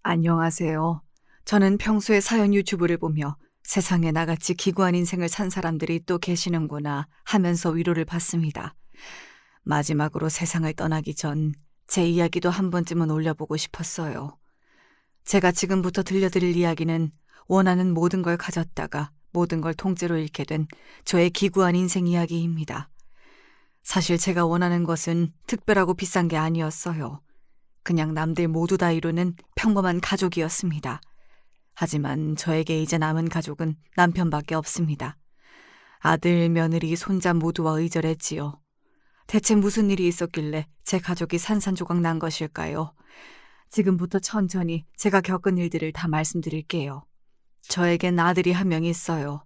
안녕하세요. 저는 평소에 사연 유튜브를 보며 세상에 나같이 기구한 인생을 산 사람들이 또 계시는구나 하면서 위로를 받습니다. 마지막으로 세상을 떠나기 전 제 이야기도 한 번쯤은 올려보고 싶었어요. 제가 지금부터 들려드릴 이야기는 원하는 모든 걸 가졌다가 모든 걸 통째로 잃게 된 저의 기구한 인생 이야기입니다. 사실 제가 원하는 것은 특별하고 비싼 게 아니었어요. 그냥 남들 모두 다 이루는 평범한 가족이었습니다. 하지만 저에게 이제 남은 가족은 남편밖에 없습니다. 아들, 며느리, 손자 모두와 의절했지요. 대체 무슨 일이 있었길래 제 가족이 산산조각 난 것일까요? 지금부터 천천히 제가 겪은 일들을 다 말씀드릴게요. 저에겐 아들이 한 명 있어요.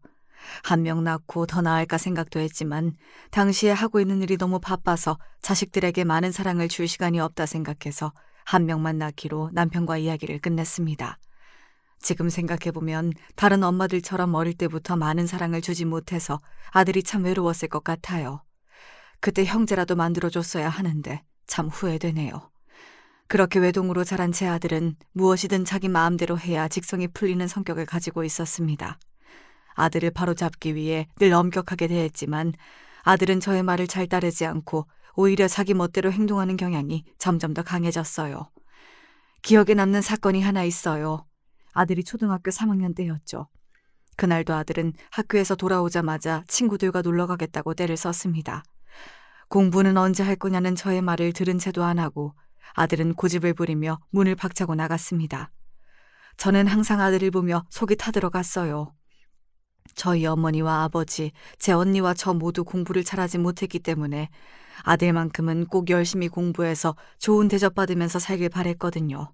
한 명 낳고 더 낳을까 생각도 했지만 당시에 하고 있는 일이 너무 바빠서 자식들에게 많은 사랑을 줄 시간이 없다 생각해서 한 명만 낳기로 남편과 이야기를 끝냈습니다. 지금 생각해보면 다른 엄마들처럼 어릴 때부터 많은 사랑을 주지 못해서 아들이 참 외로웠을 것 같아요. 그때 형제라도 만들어줬어야 하는데 참 후회되네요. 그렇게 외동으로 자란 제 아들은 무엇이든 자기 마음대로 해야 직성이 풀리는 성격을 가지고 있었습니다. 아들을 바로잡기 위해 늘 엄격하게 대했지만 아들은 저의 말을 잘 따르지 않고 오히려 자기 멋대로 행동하는 경향이 점점 더 강해졌어요. 기억에 남는 사건이 하나 있어요. 아들이 초등학교 3학년 때였죠. 그날도 아들은 학교에서 돌아오자마자 친구들과 놀러 가겠다고 떼를 썼습니다. 공부는 언제 할 거냐는 저의 말을 들은 채도 안 하고 아들은 고집을 부리며 문을 박차고 나갔습니다. 저는 항상 아들을 보며 속이 타들어갔어요. 저희 어머니와 아버지, 제 언니와 저 모두 공부를 잘하지 못했기 때문에 아들만큼은 꼭 열심히 공부해서 좋은 대접받으면서 살길 바랬거든요.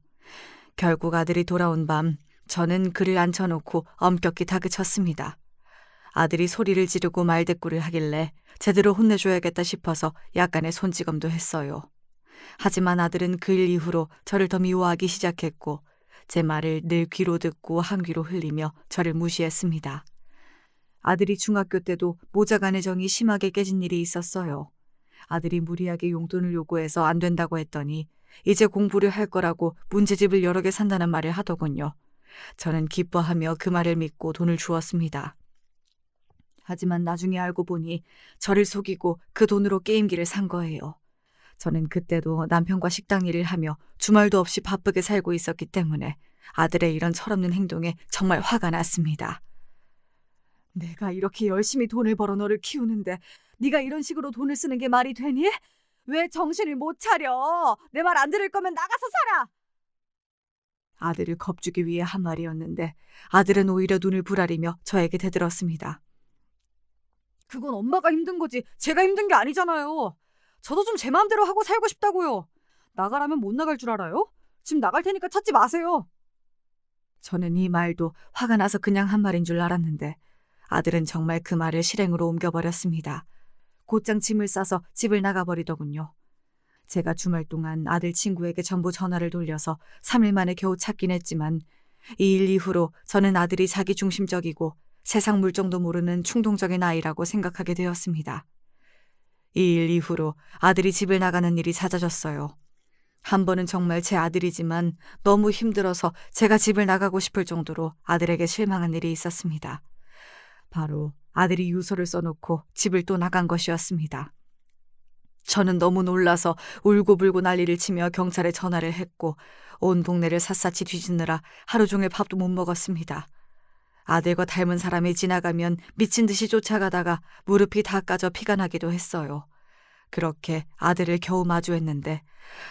결국 아들이 돌아온 밤 저는 그를 앉혀놓고 엄격히 다그쳤습니다. 아들이 소리를 지르고 말대꾸를 하길래 제대로 혼내줘야겠다 싶어서 약간의 손찌검도 했어요. 하지만 아들은 그 일 이후로 저를 더 미워하기 시작했고 제 말을 늘 귀로 듣고 한 귀로 흘리며 저를 무시했습니다. 아들이 중학교 때도 모자 간의 정이 심하게 깨진 일이 있었어요. 아들이 무리하게 용돈을 요구해서 안 된다고 했더니 이제 공부를 할 거라고 문제집을 여러 개 산다는 말을 하더군요. 저는 기뻐하며 그 말을 믿고 돈을 주었습니다. 하지만 나중에 알고 보니 저를 속이고 그 돈으로 게임기를 산 거예요. 저는 그때도 남편과 식당 일을 하며 주말도 없이 바쁘게 살고 있었기 때문에 아들의 이런 철없는 행동에 정말 화가 났습니다. 내가 이렇게 열심히 돈을 벌어 너를 키우는데 네가 이런 식으로 돈을 쓰는 게 말이 되니? 왜 정신을 못 차려? 내 말 안 들을 거면 나가서 살아! 아들을 겁주기 위해 한 말이었는데 아들은 오히려 눈을 부라리며 저에게 대들었습니다. 그건 엄마가 힘든 거지 제가 힘든 게 아니잖아요. 저도 좀 제 마음대로 하고 살고 싶다고요. 나가라면 못 나갈 줄 알아요? 지금 나갈 테니까 찾지 마세요. 저는 이 말도 화가 나서 그냥 한 말인 줄 알았는데 아들은 정말 그 말을 실행으로 옮겨버렸습니다. 곧장 짐을 싸서 집을 나가버리더군요. 제가 주말 동안 아들 친구에게 전부 전화를 돌려서 3일 만에 겨우 찾긴 했지만 이 일 이후로 저는 아들이 자기중심적이고 세상 물정도 모르는 충동적인 아이라고 생각하게 되었습니다. 이 일 이후로 아들이 집을 나가는 일이 잦아졌어요. 한 번은 정말 제 아들이지만 너무 힘들어서 제가 집을 나가고 싶을 정도로 아들에게 실망한 일이 있었습니다. 바로 아들이 유서를 써놓고 집을 또 나간 것이었습니다. 저는 너무 놀라서 울고불고 난리를 치며 경찰에 전화를 했고 온 동네를 샅샅이 뒤지느라 하루 종일 밥도 못 먹었습니다. 아들과 닮은 사람이 지나가면 미친 듯이 쫓아가다가 무릎이 다 까져 피가 나기도 했어요. 그렇게 아들을 겨우 마주했는데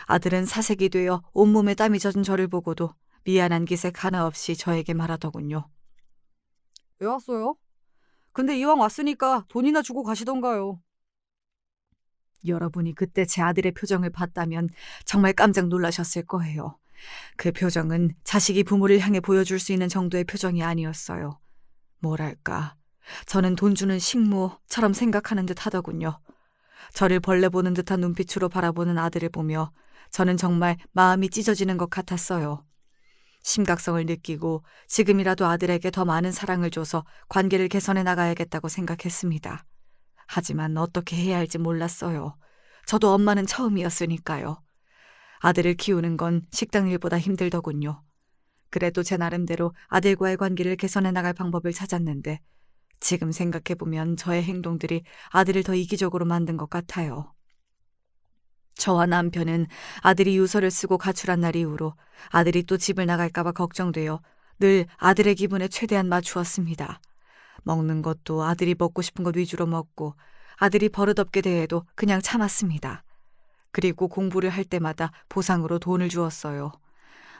아들은 사색이 되어 온몸에 땀이 젖은 저를 보고도 미안한 기색 하나 없이 저에게 말하더군요. 왜 왔어요? 근데 이왕 왔으니까 돈이나 주고 가시던가요. 여러분이 그때 제 아들의 표정을 봤다면 정말 깜짝 놀라셨을 거예요. 그 표정은 자식이 부모를 향해 보여줄 수 있는 정도의 표정이 아니었어요. 뭐랄까, 저는 돈 주는 식모처럼 생각하는 듯 하더군요. 저를 벌레 보는 듯한 눈빛으로 바라보는 아들을 보며 저는 정말 마음이 찢어지는 것 같았어요. 심각성을 느끼고 지금이라도 아들에게 더 많은 사랑을 줘서 관계를 개선해 나가야겠다고 생각했습니다. 하지만 어떻게 해야 할지 몰랐어요. 저도 엄마는 처음이었으니까요. 아들을 키우는 건 식당 일보다 힘들더군요. 그래도 제 나름대로 아들과의 관계를 개선해 나갈 방법을 찾았는데 지금 생각해보면 저의 행동들이 아들을 더 이기적으로 만든 것 같아요. 저와 남편은 아들이 유서를 쓰고 가출한 날 이후로 아들이 또 집을 나갈까봐 걱정되어 늘 아들의 기분에 최대한 맞추었습니다. 먹는 것도 아들이 먹고 싶은 것 위주로 먹고 아들이 버릇없게 대해도 그냥 참았습니다. 그리고 공부를 할 때마다 보상으로 돈을 주었어요.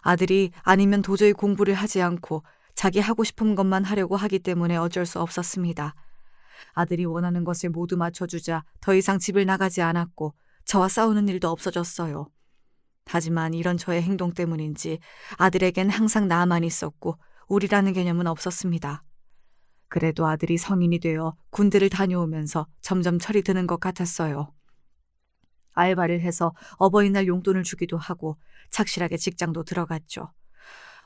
아들이 아니면 도저히 공부를 하지 않고 자기 하고 싶은 것만 하려고 하기 때문에 어쩔 수 없었습니다. 아들이 원하는 것을 모두 맞춰주자 더 이상 집을 나가지 않았고 저와 싸우는 일도 없어졌어요. 하지만 이런 저의 행동 때문인지 아들에겐 항상 나만 있었고 우리라는 개념은 없었습니다. 그래도 아들이 성인이 되어 군대를 다녀오면서 점점 철이 드는 것 같았어요. 알바를 해서 어버이날 용돈을 주기도 하고 착실하게 직장도 들어갔죠.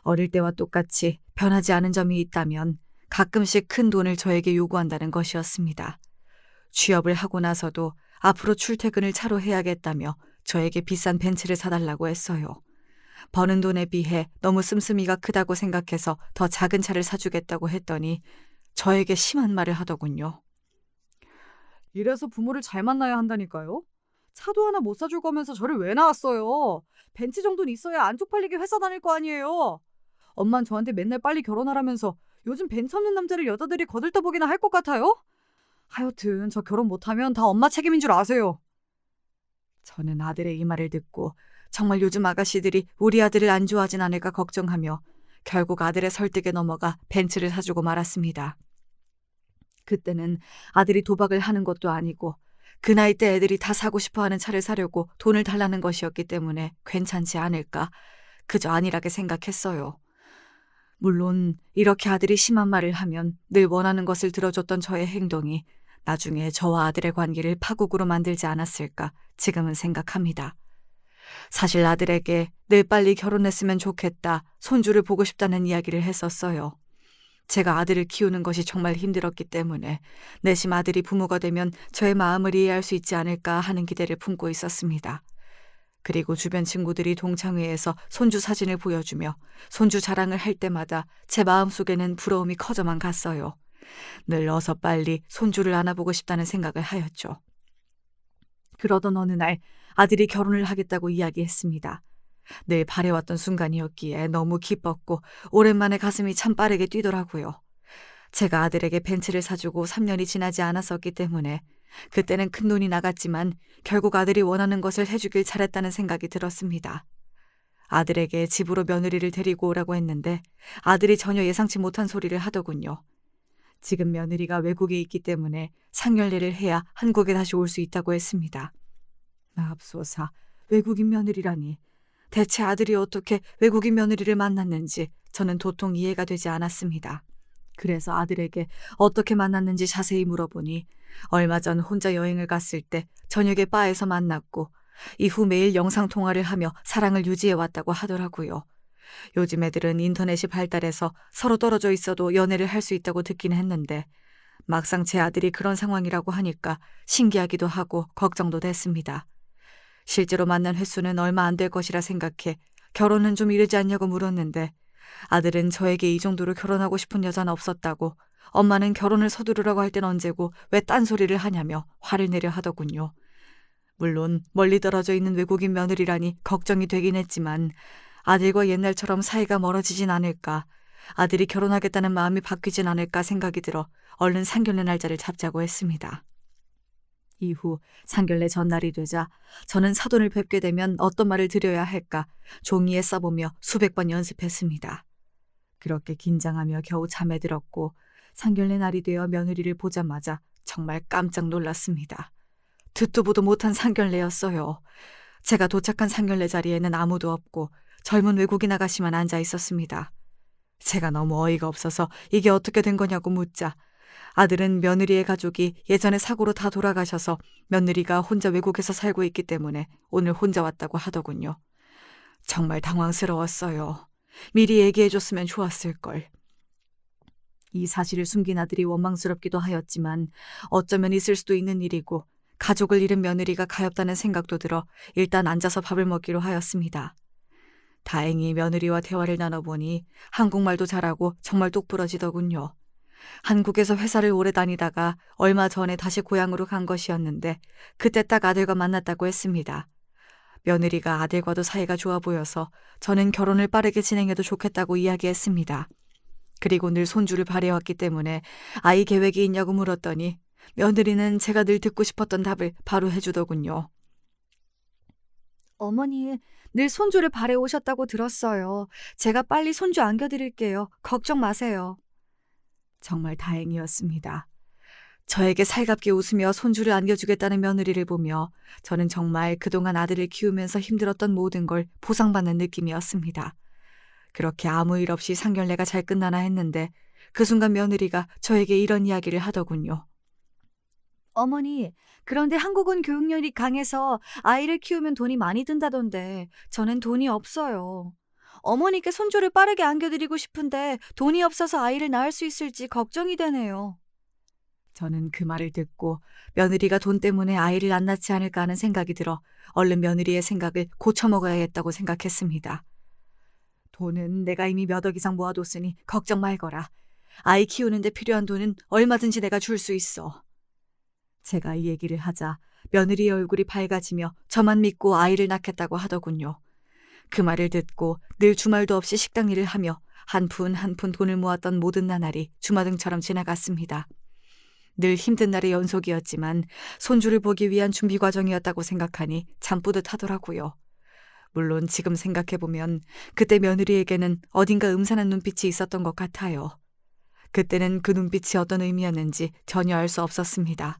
어릴 때와 똑같이 변하지 않은 점이 있다면 가끔씩 큰 돈을 저에게 요구한다는 것이었습니다. 취업을 하고 나서도 앞으로 출퇴근을 차로 해야겠다며 저에게 비싼 벤츠를 사달라고 했어요. 버는 돈에 비해 너무 씀씀이가 크다고 생각해서 더 작은 차를 사주겠다고 했더니 저에게 심한 말을 하더군요. 이래서 부모를 잘 만나야 한다니까요. 차도 하나 못 사줄 거면서 저를 왜 낳았어요? 벤츠 정도는 있어야 안 쪽팔리게 회사 다닐 거 아니에요. 엄만 저한테 맨날 빨리 결혼하라면서 요즘 벤츠 없는 남자를 여자들이 거들떠보기나 할 것 같아요? 하여튼 저 결혼 못하면 다 엄마 책임인 줄 아세요. 저는 아들의 이 말을 듣고 정말 요즘 아가씨들이 우리 아들을 안 좋아하진 않을까 걱정하며 결국 아들의 설득에 넘어가 벤츠를 사주고 말았습니다. 그때는 아들이 도박을 하는 것도 아니고 그 나이 때 애들이 다 사고 싶어하는 차를 사려고 돈을 달라는 것이었기 때문에 괜찮지 않을까 그저 안일하게 생각했어요. 물론 이렇게 아들이 심한 말을 하면 늘 원하는 것을 들어줬던 저의 행동이 나중에 저와 아들의 관계를 파국으로 만들지 않았을까 지금은 생각합니다. 사실 아들에게 늘 빨리 결혼했으면 좋겠다, 손주를 보고 싶다는 이야기를 했었어요. 제가 아들을 키우는 것이 정말 힘들었기 때문에 내심 아들이 부모가 되면 저의 마음을 이해할 수 있지 않을까 하는 기대를 품고 있었습니다. 그리고 주변 친구들이 동창회에서 손주 사진을 보여주며 손주 자랑을 할 때마다 제 마음속에는 부러움이 커져만 갔어요. 늘 어서 빨리 손주를 안아보고 싶다는 생각을 하였죠. 그러던 어느 날 아들이 결혼을 하겠다고 이야기했습니다. 늘 바래왔던 순간이었기에 너무 기뻤고 오랜만에 가슴이 참 빠르게 뛰더라고요. 제가 아들에게 벤츠를 사주고 3년이 지나지 않았었기 때문에 그때는 큰 돈이 나갔지만 결국 아들이 원하는 것을 해주길 잘했다는 생각이 들었습니다. 아들에게 집으로 며느리를 데리고 오라고 했는데 아들이 전혀 예상치 못한 소리를 하더군요. 지금 며느리가 외국에 있기 때문에 상견례를 해야 한국에 다시 올 수 있다고 했습니다. 맙소사, 외국인 며느리라니. 대체 아들이 어떻게 외국인 며느리를 만났는지 저는 도통 이해가 되지 않았습니다. 그래서 아들에게 어떻게 만났는지 자세히 물어보니 얼마 전 혼자 여행을 갔을 때 저녁에 바에서 만났고 이후 매일 영상통화를 하며 사랑을 유지해왔다고 하더라고요. 요즘 애들은 인터넷이 발달해서 서로 떨어져 있어도 연애를 할 수 있다고 듣긴 했는데 막상 제 아들이 그런 상황이라고 하니까 신기하기도 하고 걱정도 됐습니다. 실제로 만난 횟수는 얼마 안 될 것이라 생각해 결혼은 좀 이르지 않냐고 물었는데 아들은 저에게 이 정도로 결혼하고 싶은 여자는 없었다고, 엄마는 결혼을 서두르라고 할 땐 언제고 왜 딴소리를 하냐며 화를 내려 하더군요. 물론 멀리 떨어져 있는 외국인 며느리라니 걱정이 되긴 했지만 아들과 옛날처럼 사이가 멀어지진 않을까, 아들이 결혼하겠다는 마음이 바뀌진 않을까 생각이 들어 얼른 상견례 날짜를 잡자고 했습니다. 이후 상견례 전날이 되자 저는 사돈을 뵙게 되면 어떤 말을 드려야 할까 종이에 써보며 수백 번 연습했습니다. 그렇게 긴장하며 겨우 잠에 들었고 상견례 날이 되어 며느리를 보자마자 정말 깜짝 놀랐습니다. 듣도 보도 못한 상견례였어요. 제가 도착한 상견례 자리에는 아무도 없고 젊은 외국인 아가씨만 앉아 있었습니다. 제가 너무 어이가 없어서 이게 어떻게 된 거냐고 묻자 아들은 며느리의 가족이 예전에 사고로 다 돌아가셔서 며느리가 혼자 외국에서 살고 있기 때문에 오늘 혼자 왔다고 하더군요. 정말 당황스러웠어요. 미리 얘기해줬으면 좋았을걸. 이 사실을 숨긴 아들이 원망스럽기도 하였지만 어쩌면 있을 수도 있는 일이고 가족을 잃은 며느리가 가엾다는 생각도 들어 일단 앉아서 밥을 먹기로 하였습니다. 다행히 며느리와 대화를 나눠보니 한국말도 잘하고 정말 똑부러지더군요. 한국에서 회사를 오래 다니다가 얼마 전에 다시 고향으로 간 것이었는데 그때 딱 아들과 만났다고 했습니다. 며느리가 아들과도 사이가 좋아 보여서 저는 결혼을 빠르게 진행해도 좋겠다고 이야기했습니다. 그리고 늘 손주를 바래왔기 때문에 아이 계획이 있냐고 물었더니 며느리는 제가 늘 듣고 싶었던 답을 바로 해주더군요. 어머니, 늘 손주를 바래오셨다고 들었어요. 제가 빨리 손주 안겨드릴게요. 걱정 마세요. 정말 다행이었습니다. 저에게 살갑게 웃으며 손주를 안겨주겠다는 며느리를 보며 저는 정말 그동안 아들을 키우면서 힘들었던 모든 걸 보상받는 느낌이었습니다. 그렇게 아무 일 없이 상견례가 잘 끝나나 했는데 그 순간 며느리가 저에게 이런 이야기를 하더군요. 어머니, 그런데 한국은 교육열이 강해서 아이를 키우면 돈이 많이 든다던데 저는 돈이 없어요. 어머니께 손주를 빠르게 안겨드리고 싶은데 돈이 없어서 아이를 낳을 수 있을지 걱정이 되네요. 저는 그 말을 듣고 며느리가 돈 때문에 아이를 안 낳지 않을까 하는 생각이 들어 얼른 며느리의 생각을 고쳐먹어야겠다고 생각했습니다. 돈은 내가 이미 몇 억 이상 모아뒀으니 걱정 말거라. 아이 키우는데 필요한 돈은 얼마든지 내가 줄 수 있어. 제가 이 얘기를 하자 며느리의 얼굴이 밝아지며 저만 믿고 아이를 낳겠다고 하더군요. 그 말을 듣고 늘 주말도 없이 식당 일을 하며 한 푼 한 푼 돈을 모았던 모든 나날이 주마등처럼 지나갔습니다. 늘 힘든 날의 연속이었지만 손주를 보기 위한 준비 과정이었다고 생각하니 참 뿌듯하더라고요. 물론 지금 생각해보면 그때 며느리에게는 어딘가 음산한 눈빛이 있었던 것 같아요. 그때는 그 눈빛이 어떤 의미였는지 전혀 알 수 없었습니다.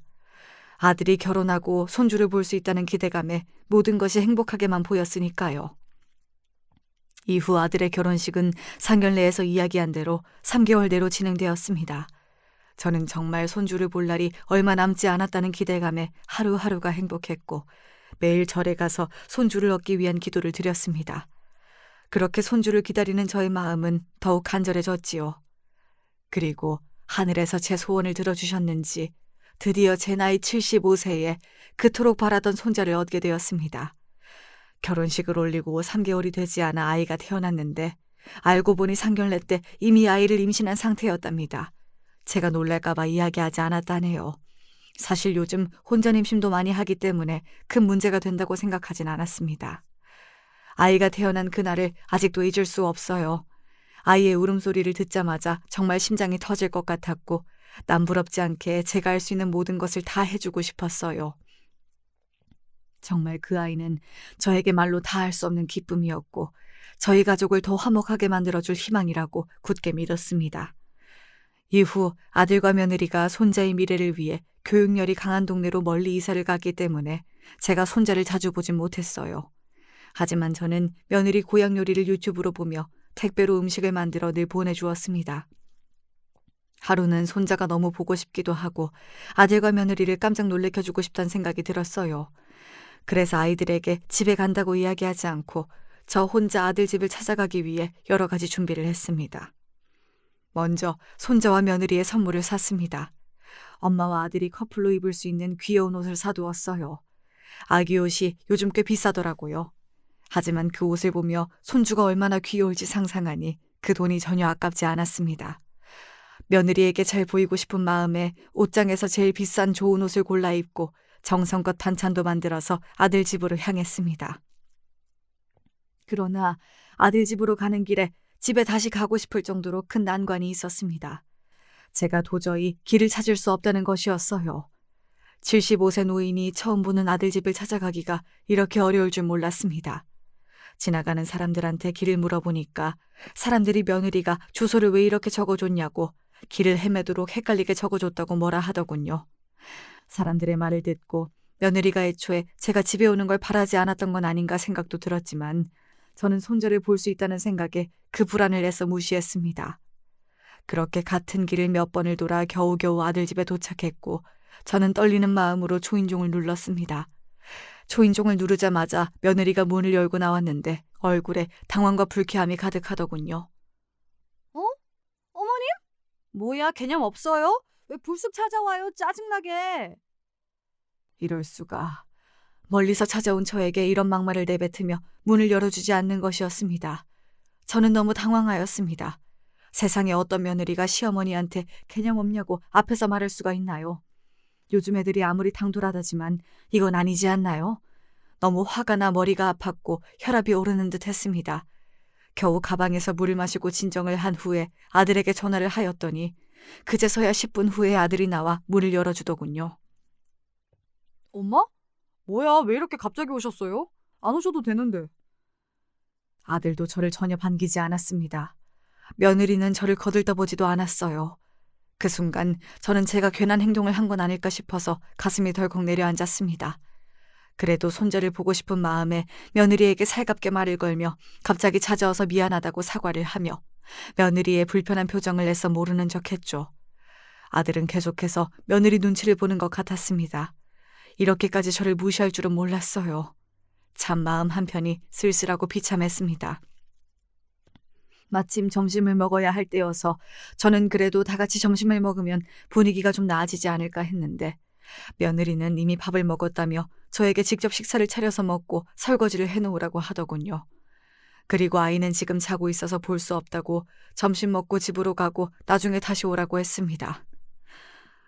아들이 결혼하고 손주를 볼 수 있다는 기대감에 모든 것이 행복하게만 보였으니까요. 이후 아들의 결혼식은 상견례에서 이야기한 대로 3개월 내로 진행되었습니다. 저는 정말 손주를 볼 날이 얼마 남지 않았다는 기대감에 하루하루가 행복했고 매일 절에 가서 손주를 얻기 위한 기도를 드렸습니다. 그렇게 손주를 기다리는 저의 마음은 더욱 간절해졌지요. 그리고 하늘에서 제 소원을 들어주셨는지 드디어 제 나이 75세에 그토록 바라던 손자를 얻게 되었습니다. 결혼식을 올리고 3개월이 되지 않아 아이가 태어났는데 알고 보니 상견례 때 이미 아이를 임신한 상태였답니다. 제가 놀랄까 봐 이야기하지 않았다네요. 사실 요즘 혼전 임신도 많이 하기 때문에 큰 문제가 된다고 생각하진 않았습니다. 아이가 태어난 그날을 아직도 잊을 수 없어요. 아이의 울음소리를 듣자마자 정말 심장이 터질 것 같았고 남부럽지 않게 제가 할 수 있는 모든 것을 다 해주고 싶었어요. 정말 그 아이는 저에게 말로 다 할 수 없는 기쁨이었고 저희 가족을 더 화목하게 만들어줄 희망이라고 굳게 믿었습니다. 이후 아들과 며느리가 손자의 미래를 위해 교육열이 강한 동네로 멀리 이사를 갔기 때문에 제가 손자를 자주 보진 못했어요. 하지만 저는 며느리 고향 요리를 유튜브로 보며 택배로 음식을 만들어 늘 보내주었습니다. 하루는 손자가 너무 보고 싶기도 하고 아들과 며느리를 깜짝 놀래켜주고 싶다는 생각이 들었어요. 그래서 아이들에게 집에 간다고 이야기하지 않고 저 혼자 아들 집을 찾아가기 위해 여러 가지 준비를 했습니다. 먼저 손자와 며느리의 선물을 샀습니다. 엄마와 아들이 커플로 입을 수 있는 귀여운 옷을 사두었어요. 아기 옷이 요즘 꽤 비싸더라고요. 하지만 그 옷을 보며 손주가 얼마나 귀여울지 상상하니 그 돈이 전혀 아깝지 않았습니다. 며느리에게 잘 보이고 싶은 마음에 옷장에서 제일 비싼 좋은 옷을 골라 입고 정성껏 반찬도 만들어서 아들 집으로 향했습니다. 그러나 아들 집으로 가는 길에 집에 다시 가고 싶을 정도로 큰 난관이 있었습니다. 제가 도저히 길을 찾을 수 없다는 것이었어요. 75세 노인이 처음 보는 아들 집을 찾아가기가 이렇게 어려울 줄 몰랐습니다. 지나가는 사람들한테 길을 물어보니까 사람들이 며느리가 주소를 왜 이렇게 적어줬냐고 길을 헤매도록 헷갈리게 적어줬다고 뭐라 하더군요. 사람들의 말을 듣고 며느리가 애초에 제가 집에 오는 걸 바라지 않았던 건 아닌가 생각도 들었지만 저는 손자를 볼 수 있다는 생각에 그 불안을 애써 무시했습니다. 그렇게 같은 길을 몇 번을 돌아 겨우겨우 아들 집에 도착했고 저는 떨리는 마음으로 초인종을 눌렀습니다. 초인종을 누르자마자 며느리가 문을 열고 나왔는데 얼굴에 당황과 불쾌함이 가득하더군요. 어머님? 뭐야, 개념 없어요? 왜 불쑥 찾아와요? 짜증나게. 이럴 수가. 멀리서 찾아온 저에게 이런 막말을 내뱉으며 문을 열어주지 않는 것이었습니다. 저는 너무 당황하였습니다. 세상에 어떤 며느리가 시어머니한테 개념 없냐고 앞에서 말할 수가 있나요? 요즘 애들이 아무리 당돌하다지만 이건 아니지 않나요? 너무 화가 나 머리가 아팠고 혈압이 오르는 듯 했습니다. 겨우 가방에서 물을 마시고 진정을 한 후에 아들에게 전화를 하였더니 그제서야 10분 후에 아들이 나와 문을 열어주더군요. 엄마? 뭐야, 왜 이렇게 갑자기 오셨어요? 안 오셔도 되는데. 아들도 저를 전혀 반기지 않았습니다. 며느리는 저를 거들떠보지도 않았어요. 그 순간 저는 제가 괜한 행동을 한 건 아닐까 싶어서 가슴이 덜컥 내려앉았습니다. 그래도 손자를 보고 싶은 마음에 며느리에게 살갑게 말을 걸며 갑자기 찾아와서 미안하다고 사과를 하며 며느리의 불편한 표정을 내서 모르는 척했죠. 아들은 계속해서 며느리 눈치를 보는 것 같았습니다. 이렇게까지 저를 무시할 줄은 몰랐어요. 참 마음 한편이 쓸쓸하고 비참했습니다. 마침 점심을 먹어야 할 때여서 저는 그래도 다 같이 점심을 먹으면 분위기가 좀 나아지지 않을까 했는데 며느리는 이미 밥을 먹었다며 저에게 직접 식사를 차려서 먹고 설거지를 해놓으라고 하더군요. 그리고 아이는 지금 자고 있어서 볼 수 없다고 점심 먹고 집으로 가고 나중에 다시 오라고 했습니다.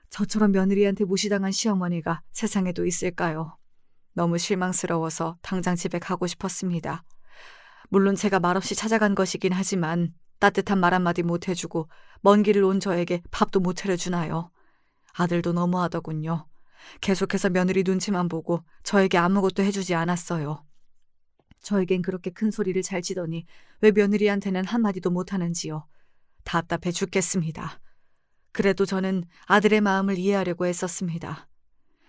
저처럼 며느리한테 무시당한 시어머니가 세상에도 있을까요? 너무 실망스러워서 당장 집에 가고 싶었습니다. 물론 제가 말없이 찾아간 것이긴 하지만 따뜻한 말 한마디 못 해주고 먼 길을 온 저에게 밥도 못 차려주나요? 아들도 너무하더군요. 계속해서 며느리 눈치만 보고 저에게 아무것도 해주지 않았어요. 저에겐 그렇게 큰 소리를 잘 치더니 왜 며느리한테는 한마디도 못하는지요. 답답해 죽겠습니다. 그래도 저는 아들의 마음을 이해하려고 애썼습니다.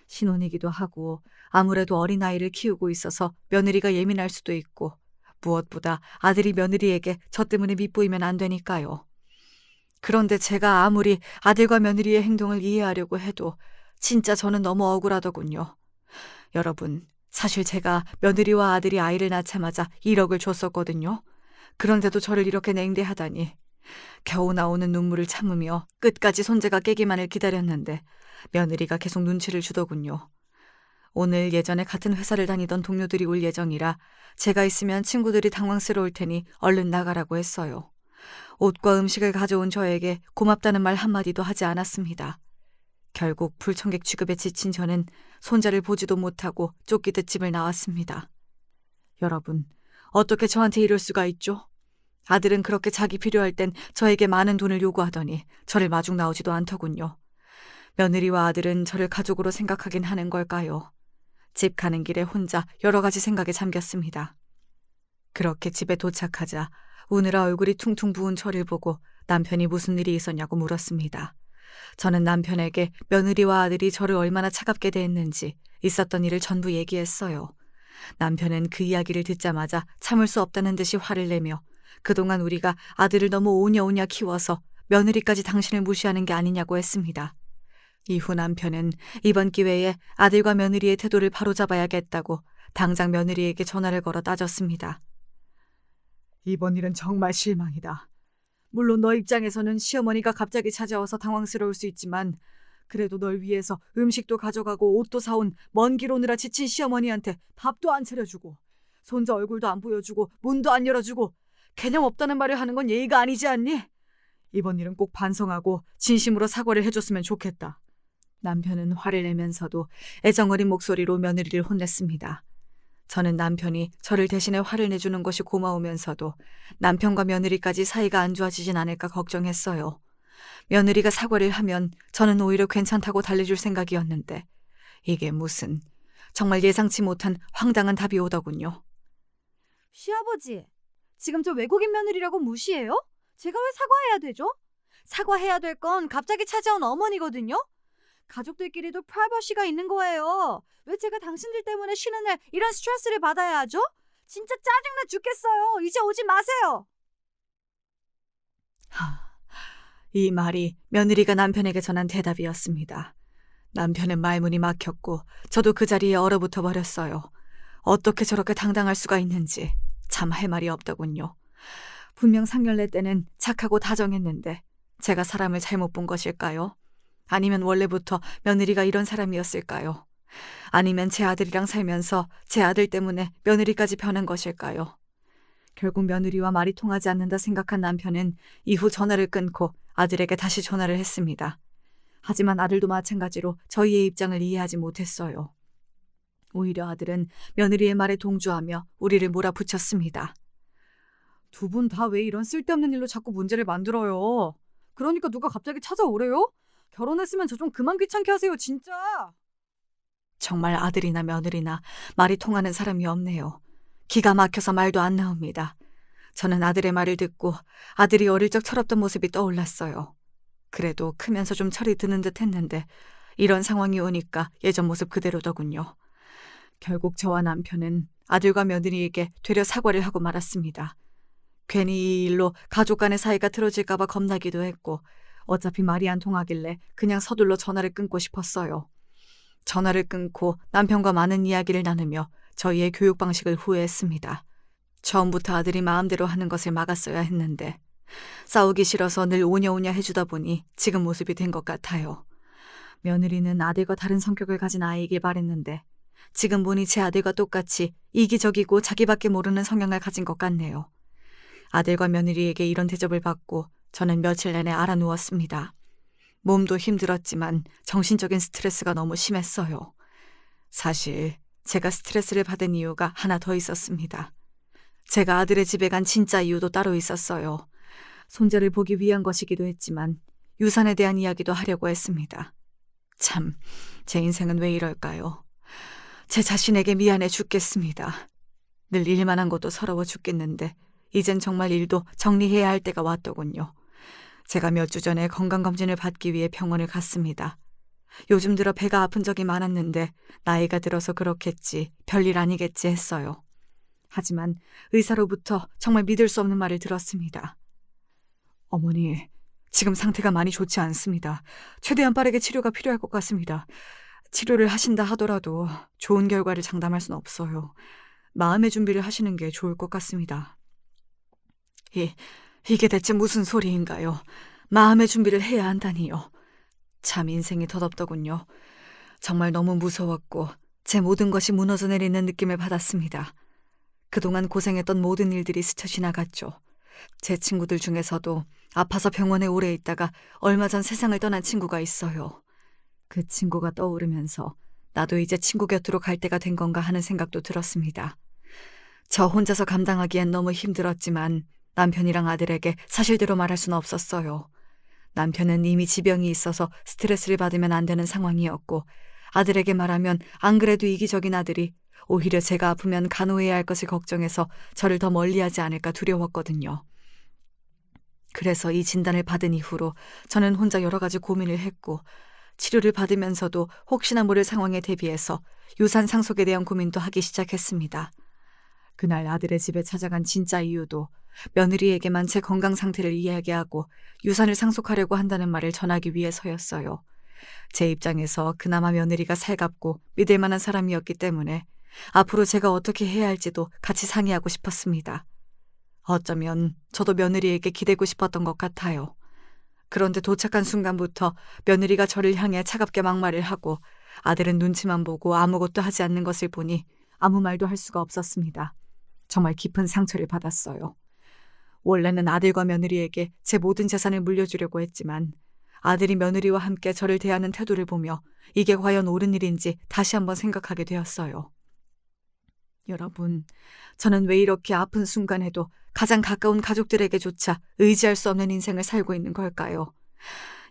신혼이기도 하고 아무래도 어린아이를 키우고 있어서 며느리가 예민할 수도 있고 무엇보다 아들이 며느리에게 저 때문에 밉보이면 안 되니까요. 그런데 제가 아무리 아들과 며느리의 행동을 이해하려고 해도 진짜 저는 너무 억울하더군요. 여러분, 사실 제가 며느리와 아들이 아이를 낳자마자 1억을 줬었거든요. 그런데도 저를 이렇게 냉대하다니. 겨우 나오는 눈물을 참으며 끝까지 손재가 깨기만을 기다렸는데 며느리가 계속 눈치를 주더군요. 오늘 예전에 같은 회사를 다니던 동료들이 올 예정이라 제가 있으면 친구들이 당황스러울 테니 얼른 나가라고 했어요. 옷과 음식을 가져온 저에게 고맙다는 말 한마디도 하지 않았습니다. 결국 불청객 취급에 지친 저는 손자를 보지도 못하고 쫓기듯 집을 나왔습니다. 여러분, 어떻게 저한테 이럴 수가 있죠? 아들은 그렇게 자기 필요할 땐 저에게 많은 돈을 요구하더니 저를 마중 나오지도 않더군요. 며느리와 아들은 저를 가족으로 생각하긴 하는 걸까요? 집 가는 길에 혼자 여러 가지 생각에 잠겼습니다. 그렇게 집에 도착하자 우느라 얼굴이 퉁퉁 부은 저를 보고 남편이 무슨 일이 있었냐고 물었습니다. 저는 남편에게 며느리와 아들이 저를 얼마나 차갑게 대했는지 있었던 일을 전부 얘기했어요. 남편은 그 이야기를 듣자마자 참을 수 없다는 듯이 화를 내며 그동안 우리가 아들을 너무 오냐오냐 키워서 며느리까지 당신을 무시하는 게 아니냐고 했습니다. 이후 남편은 이번 기회에 아들과 며느리의 태도를 바로잡아야겠다고 당장 며느리에게 전화를 걸어 따졌습니다. 이번 일은 정말 실망이다. 물론 너 입장에서는 시어머니가 갑자기 찾아와서 당황스러울 수 있지만 그래도 널 위해서 음식도 가져가고 옷도 사온 먼 길 오느라 지친 시어머니한테 밥도 안 차려주고 손자 얼굴도 안 보여주고 문도 안 열어주고 개념 없다는 말을 하는 건 예의가 아니지 않니? 이번 일은 꼭 반성하고 진심으로 사과를 해줬으면 좋겠다. 남편은 화를 내면서도 애정어린 목소리로 며느리를 혼냈습니다. 저는 남편이 저를 대신해 화를 내주는 것이 고마우면서도 남편과 며느리까지 사이가 안 좋아지진 않을까 걱정했어요. 며느리가 사과를 하면 저는 오히려 괜찮다고 달래줄 생각이었는데 이게 무슨 정말 예상치 못한 황당한 답이 오더군요. 시아버지, 지금 저 외국인 며느리라고 무시해요? 제가 왜 사과해야 되죠? 사과해야 될 건 갑자기 찾아온 어머니거든요? 가족들끼리도 프라이버시가 있는 거예요. 왜 제가 당신들 때문에 쉬는 날 이런 스트레스를 받아야 하죠? 진짜 짜증나 죽겠어요. 이제 오지 마세요. 이 말이 며느리가 남편에게 전한 대답이었습니다. 남편은 말문이 막혔고 저도 그 자리에 얼어붙어 버렸어요. 어떻게 저렇게 당당할 수가 있는지 참 할 말이 없더군요. 분명 상견례 때는 착하고 다정했는데 제가 사람을 잘못 본 것일까요? 아니면 원래부터 며느리가 이런 사람이었을까요? 아니면 제 아들이랑 살면서 제 아들 때문에 며느리까지 변한 것일까요? 결국 며느리와 말이 통하지 않는다 생각한 남편은 이후 전화를 끊고 아들에게 다시 전화를 했습니다. 하지만 아들도 마찬가지로 저희의 입장을 이해하지 못했어요. 오히려 아들은 며느리의 말에 동조하며 우리를 몰아붙였습니다. 두 분 다 왜 이런 쓸데없는 일로 자꾸 문제를 만들어요? 그러니까 누가 갑자기 찾아오래요? 결혼했으면 저 좀 그만 귀찮게 하세요, 진짜. 정말 아들이나 며느리나 말이 통하는 사람이 없네요. 기가 막혀서 말도 안 나옵니다. 저는 아들의 말을 듣고 아들이 어릴 적 철없던 모습이 떠올랐어요. 그래도 크면서 좀 철이 드는 듯 했는데 이런 상황이 오니까 예전 모습 그대로더군요. 결국 저와 남편은 아들과 며느리에게 되려 사과를 하고 말았습니다. 괜히 이 일로 가족 간의 사이가 틀어질까 봐 겁나기도 했고 어차피 말이 안 통하길래 그냥 서둘러 전화를 끊고 싶었어요. 전화를 끊고 남편과 많은 이야기를 나누며 저희의 교육 방식을 후회했습니다. 처음부터 아들이 마음대로 하는 것을 막았어야 했는데 싸우기 싫어서 늘 오냐오냐 해주다 보니 지금 모습이 된 것 같아요. 며느리는 아들과 다른 성격을 가진 아이이길 바랬는데 지금 보니 제 아들과 똑같이 이기적이고 자기밖에 모르는 성향을 가진 것 같네요. 아들과 며느리에게 이런 대접을 받고 저는 며칠 내내 알아누웠습니다. 몸도 힘들었지만 정신적인 스트레스가 너무 심했어요. 사실 제가 스트레스를 받은 이유가 하나 더 있었습니다. 제가 아들의 집에 간 진짜 이유도 따로 있었어요. 손자를 보기 위한 것이기도 했지만 유산에 대한 이야기도 하려고 했습니다. 참, 제 인생은 왜 이럴까요? 제 자신에게 미안해 죽겠습니다. 늘 일만 한 것도 서러워 죽겠는데 이젠 정말 일도 정리해야 할 때가 왔더군요. 제가 몇 주 전에 건강검진을 받기 위해 병원을 갔습니다. 요즘 들어 배가 아픈 적이 많았는데 나이가 들어서 그렇겠지, 별일 아니겠지 했어요. 하지만 의사로부터 정말 믿을 수 없는 말을 들었습니다. 어머니, 지금 상태가 많이 좋지 않습니다. 최대한 빠르게 치료가 필요할 것 같습니다. 치료를 하신다 하더라도 좋은 결과를 장담할 수는 없어요. 마음의 준비를 하시는 게 좋을 것 같습니다. 이게 대체 무슨 소리인가요? 마음의 준비를 해야 한다니요. 참 인생이 덧없더군요. 정말 너무 무서웠고 제 모든 것이 무너져 내리는 느낌을 받았습니다. 그동안 고생했던 모든 일들이 스쳐 지나갔죠. 제 친구들 중에서도 아파서 병원에 오래 있다가 얼마 전 세상을 떠난 친구가 있어요. 그 친구가 떠오르면서 나도 이제 친구 곁으로 갈 때가 된 건가 하는 생각도 들었습니다. 저 혼자서 감당하기엔 너무 힘들었지만 남편이랑 아들에게 사실대로 말할 수는 없었어요. 남편은 이미 지병이 있어서 스트레스를 받으면 안 되는 상황이었고 아들에게 말하면 안 그래도 이기적인 아들이 오히려 제가 아프면 간호해야 할 것을 걱정해서 저를 더 멀리하지 않을까 두려웠거든요. 그래서 이 진단을 받은 이후로 저는 혼자 여러 가지 고민을 했고 치료를 받으면서도 혹시나 모를 상황에 대비해서 유산 상속에 대한 고민도 하기 시작했습니다. 그날 아들의 집에 찾아간 진짜 이유도 며느리에게만 제 건강 상태를 이야기하고 유산을 상속하려고 한다는 말을 전하기 위해서였어요. 제 입장에서 그나마 며느리가 살갑고 믿을 만한 사람이었기 때문에 앞으로 제가 어떻게 해야 할지도 같이 상의하고 싶었습니다. 어쩌면 저도 며느리에게 기대고 싶었던 것 같아요. 그런데 도착한 순간부터 며느리가 저를 향해 차갑게 막말을 하고 아들은 눈치만 보고 아무것도 하지 않는 것을 보니 아무 말도 할 수가 없었습니다. 정말 깊은 상처를 받았어요. 원래는 아들과 며느리에게 제 모든 재산을 물려주려고 했지만 아들이 며느리와 함께 저를 대하는 태도를 보며 이게 과연 옳은 일인지 다시 한번 생각하게 되었어요. 여러분, 저는 왜 이렇게 아픈 순간에도 가장 가까운 가족들에게조차 의지할 수 없는 인생을 살고 있는 걸까요?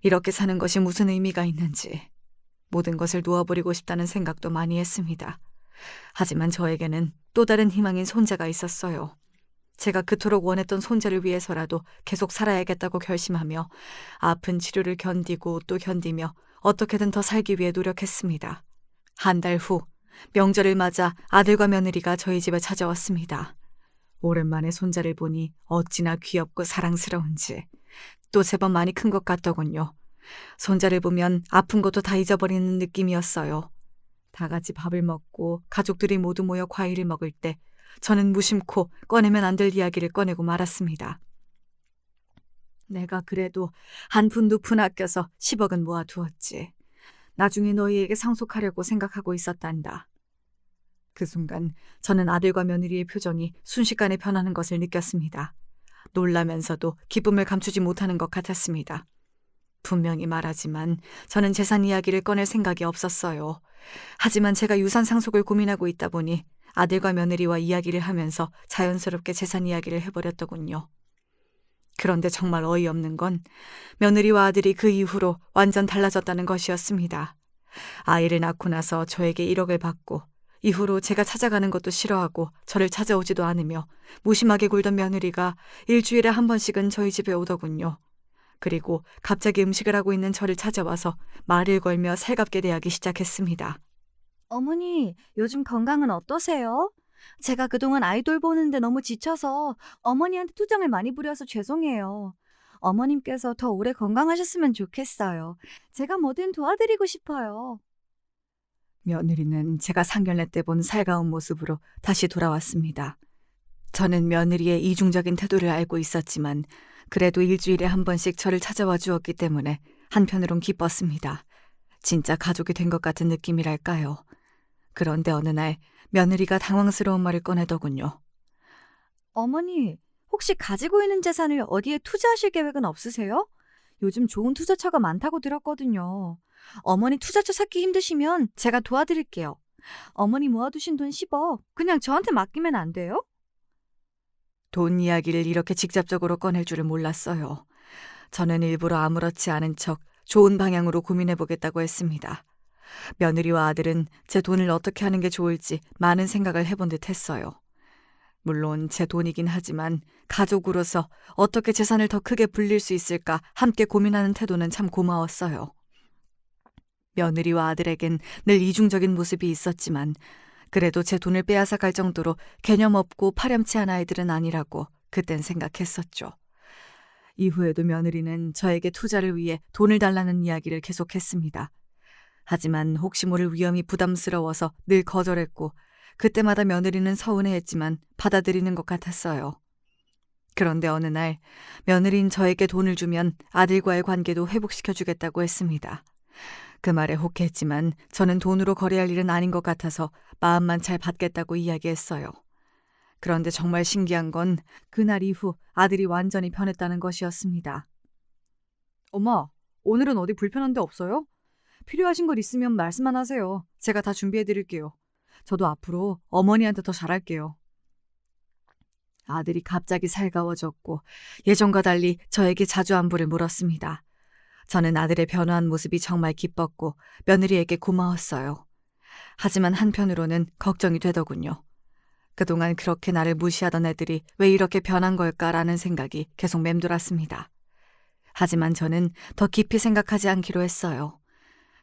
이렇게 사는 것이 무슨 의미가 있는지 모든 것을 놓아버리고 싶다는 생각도 많이 했습니다. 하지만 저에게는 또 다른 희망인 손자가 있었어요. 제가 그토록 원했던 손자를 위해서라도 계속 살아야겠다고 결심하며 아픈 치료를 견디고 또 견디며 어떻게든 더 살기 위해 노력했습니다. 한 달 후 명절을 맞아 아들과 며느리가 저희 집에 찾아왔습니다. 오랜만에 손자를 보니 어찌나 귀엽고 사랑스러운지 또 제법 많이 큰 것 같더군요. 손자를 보면 아픈 것도 다 잊어버리는 느낌이었어요. 다 같이 밥을 먹고 가족들이 모두 모여 과일을 먹을 때 저는 무심코 꺼내면 안 될 이야기를 꺼내고 말았습니다. 내가 그래도 한 푼 두 푼 아껴서 10억은 모아두었지. 나중에 너희에게 상속하려고 생각하고 있었단다. 그 순간 저는 아들과 며느리의 표정이 순식간에 변하는 것을 느꼈습니다. 놀라면서도 기쁨을 감추지 못하는 것 같았습니다. 분명히 말하지만 저는 재산 이야기를 꺼낼 생각이 없었어요. 하지만 제가 유산 상속을 고민하고 있다 보니 아들과 며느리와 이야기를 하면서 자연스럽게 재산 이야기를 해버렸더군요. 그런데 정말 어이없는 건 며느리와 아들이 그 이후로 완전 달라졌다는 것이었습니다. 아이를 낳고 나서 저에게 1억을 받고 이후로 제가 찾아가는 것도 싫어하고 저를 찾아오지도 않으며 무심하게 굴던 며느리가 일주일에 한 번씩은 저희 집에 오더군요. 그리고 갑자기 음식을 하고 있는 저를 찾아와서 말을 걸며 살갑게 대하기 시작했습니다. 어머니, 요즘 건강은 어떠세요? 제가 그동안 아이돌 보는데 너무 지쳐서 어머니한테 투정을 많이 부려서 죄송해요. 어머님께서 더 오래 건강하셨으면 좋겠어요. 제가 뭐든 도와드리고 싶어요. 며느리는 제가 상견례 때 본 살가운 모습으로 다시 돌아왔습니다. 저는 며느리의 이중적인 태도를 알고 있었지만 그래도 일주일에 한 번씩 저를 찾아와 주었기 때문에 한편으론 기뻤습니다. 진짜 가족이 된 것 같은 느낌이랄까요. 그런데 어느 날 며느리가 당황스러운 말을 꺼내더군요. 어머니, 혹시 가지고 있는 재산을 어디에 투자하실 계획은 없으세요? 요즘 좋은 투자처가 많다고 들었거든요. 어머니 투자처 찾기 힘드시면 제가 도와드릴게요. 어머니 모아두신 돈 10억 그냥 저한테 맡기면 안 돼요? 돈 이야기를 이렇게 직접적으로 꺼낼 줄을 몰랐어요. 저는 일부러 아무렇지 않은 척 좋은 방향으로 고민해보겠다고 했습니다. 며느리와 아들은 제 돈을 어떻게 하는 게 좋을지 많은 생각을 해본 듯 했어요. 물론 제 돈이긴 하지만 가족으로서 어떻게 재산을 더 크게 불릴 수 있을까 함께 고민하는 태도는 참 고마웠어요. 며느리와 아들에겐 늘 이중적인 모습이 있었지만 그래도 제 돈을 빼앗아 갈 정도로 개념 없고 파렴치한 아이들은 아니라고 그땐 생각했었죠. 이후에도 며느리는 저에게 투자를 위해 돈을 달라는 이야기를 계속했습니다. 하지만 혹시 모를 위험이 부담스러워서 늘 거절했고 그때마다 며느리는 서운해했지만 받아들이는 것 같았어요. 그런데 어느 날 며느리는 저에게 돈을 주면 아들과의 관계도 회복시켜주겠다고 했습니다. 그 말에 혹했지만 저는 돈으로 거래할 일은 아닌 것 같아서 마음만 잘 받겠다고 이야기했어요. 그런데 정말 신기한 건 그날 이후 아들이 완전히 변했다는 것이었습니다. 엄마, 오늘은 어디 불편한 데 없어요? 필요하신 것 있으면 말씀만 하세요. 제가 다 준비해드릴게요. 저도 앞으로 어머니한테 더 잘할게요. 아들이 갑자기 살가워졌고 예전과 달리 저에게 자주 안부를 물었습니다. 저는 아들의 변화한 모습이 정말 기뻤고 며느리에게 고마웠어요. 하지만 한편으로는 걱정이 되더군요. 그동안 그렇게 나를 무시하던 애들이 왜 이렇게 변한 걸까라는 생각이 계속 맴돌았습니다. 하지만 저는 더 깊이 생각하지 않기로 했어요.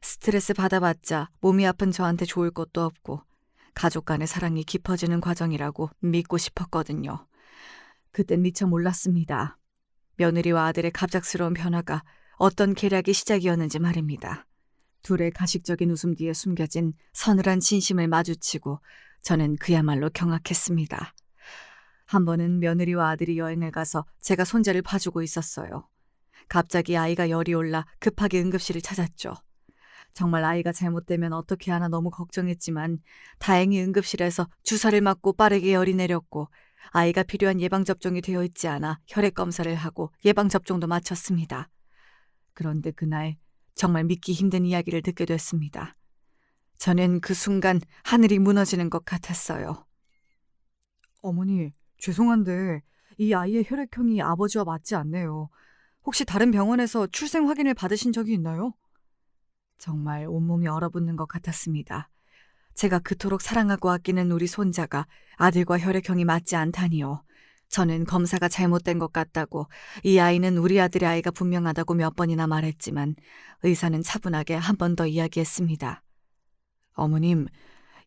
스트레스 받아봤자 몸이 아픈 저한테 좋을 것도 없고 가족 간의 사랑이 깊어지는 과정이라고 믿고 싶었거든요. 그땐 미처 몰랐습니다. 며느리와 아들의 갑작스러운 변화가 어떤 계략이 시작이었는지 말입니다. 둘의 가식적인 웃음 뒤에 숨겨진 서늘한 진심을 마주치고 저는 그야말로 경악했습니다. 한 번은 며느리와 아들이 여행을 가서 제가 손자를 봐주고 있었어요. 갑자기 아이가 열이 올라 급하게 응급실을 찾았죠. 정말 아이가 잘못되면 어떻게 하나 너무 걱정했지만 다행히 응급실에서 주사를 맞고 빠르게 열이 내렸고 아이가 필요한 예방접종이 되어 있지 않아 혈액 검사를 하고 예방접종도 마쳤습니다. 그런데 그날 정말 믿기 힘든 이야기를 듣게 됐습니다. 저는 그 순간 하늘이 무너지는 것 같았어요. 어머니, 죄송한데 이 아이의 혈액형이 아버지와 맞지 않네요. 혹시 다른 병원에서 출생 확인을 받으신 적이 있나요? 정말 온몸이 얼어붙는 것 같았습니다. 제가 그토록 사랑하고 아끼는 우리 손자가 아들과 혈액형이 맞지 않다니요. 저는 검사가 잘못된 것 같다고 이 아이는 우리 아들의 아이가 분명하다고 몇 번이나 말했지만 의사는 차분하게 한 번 더 이야기했습니다. 어머님,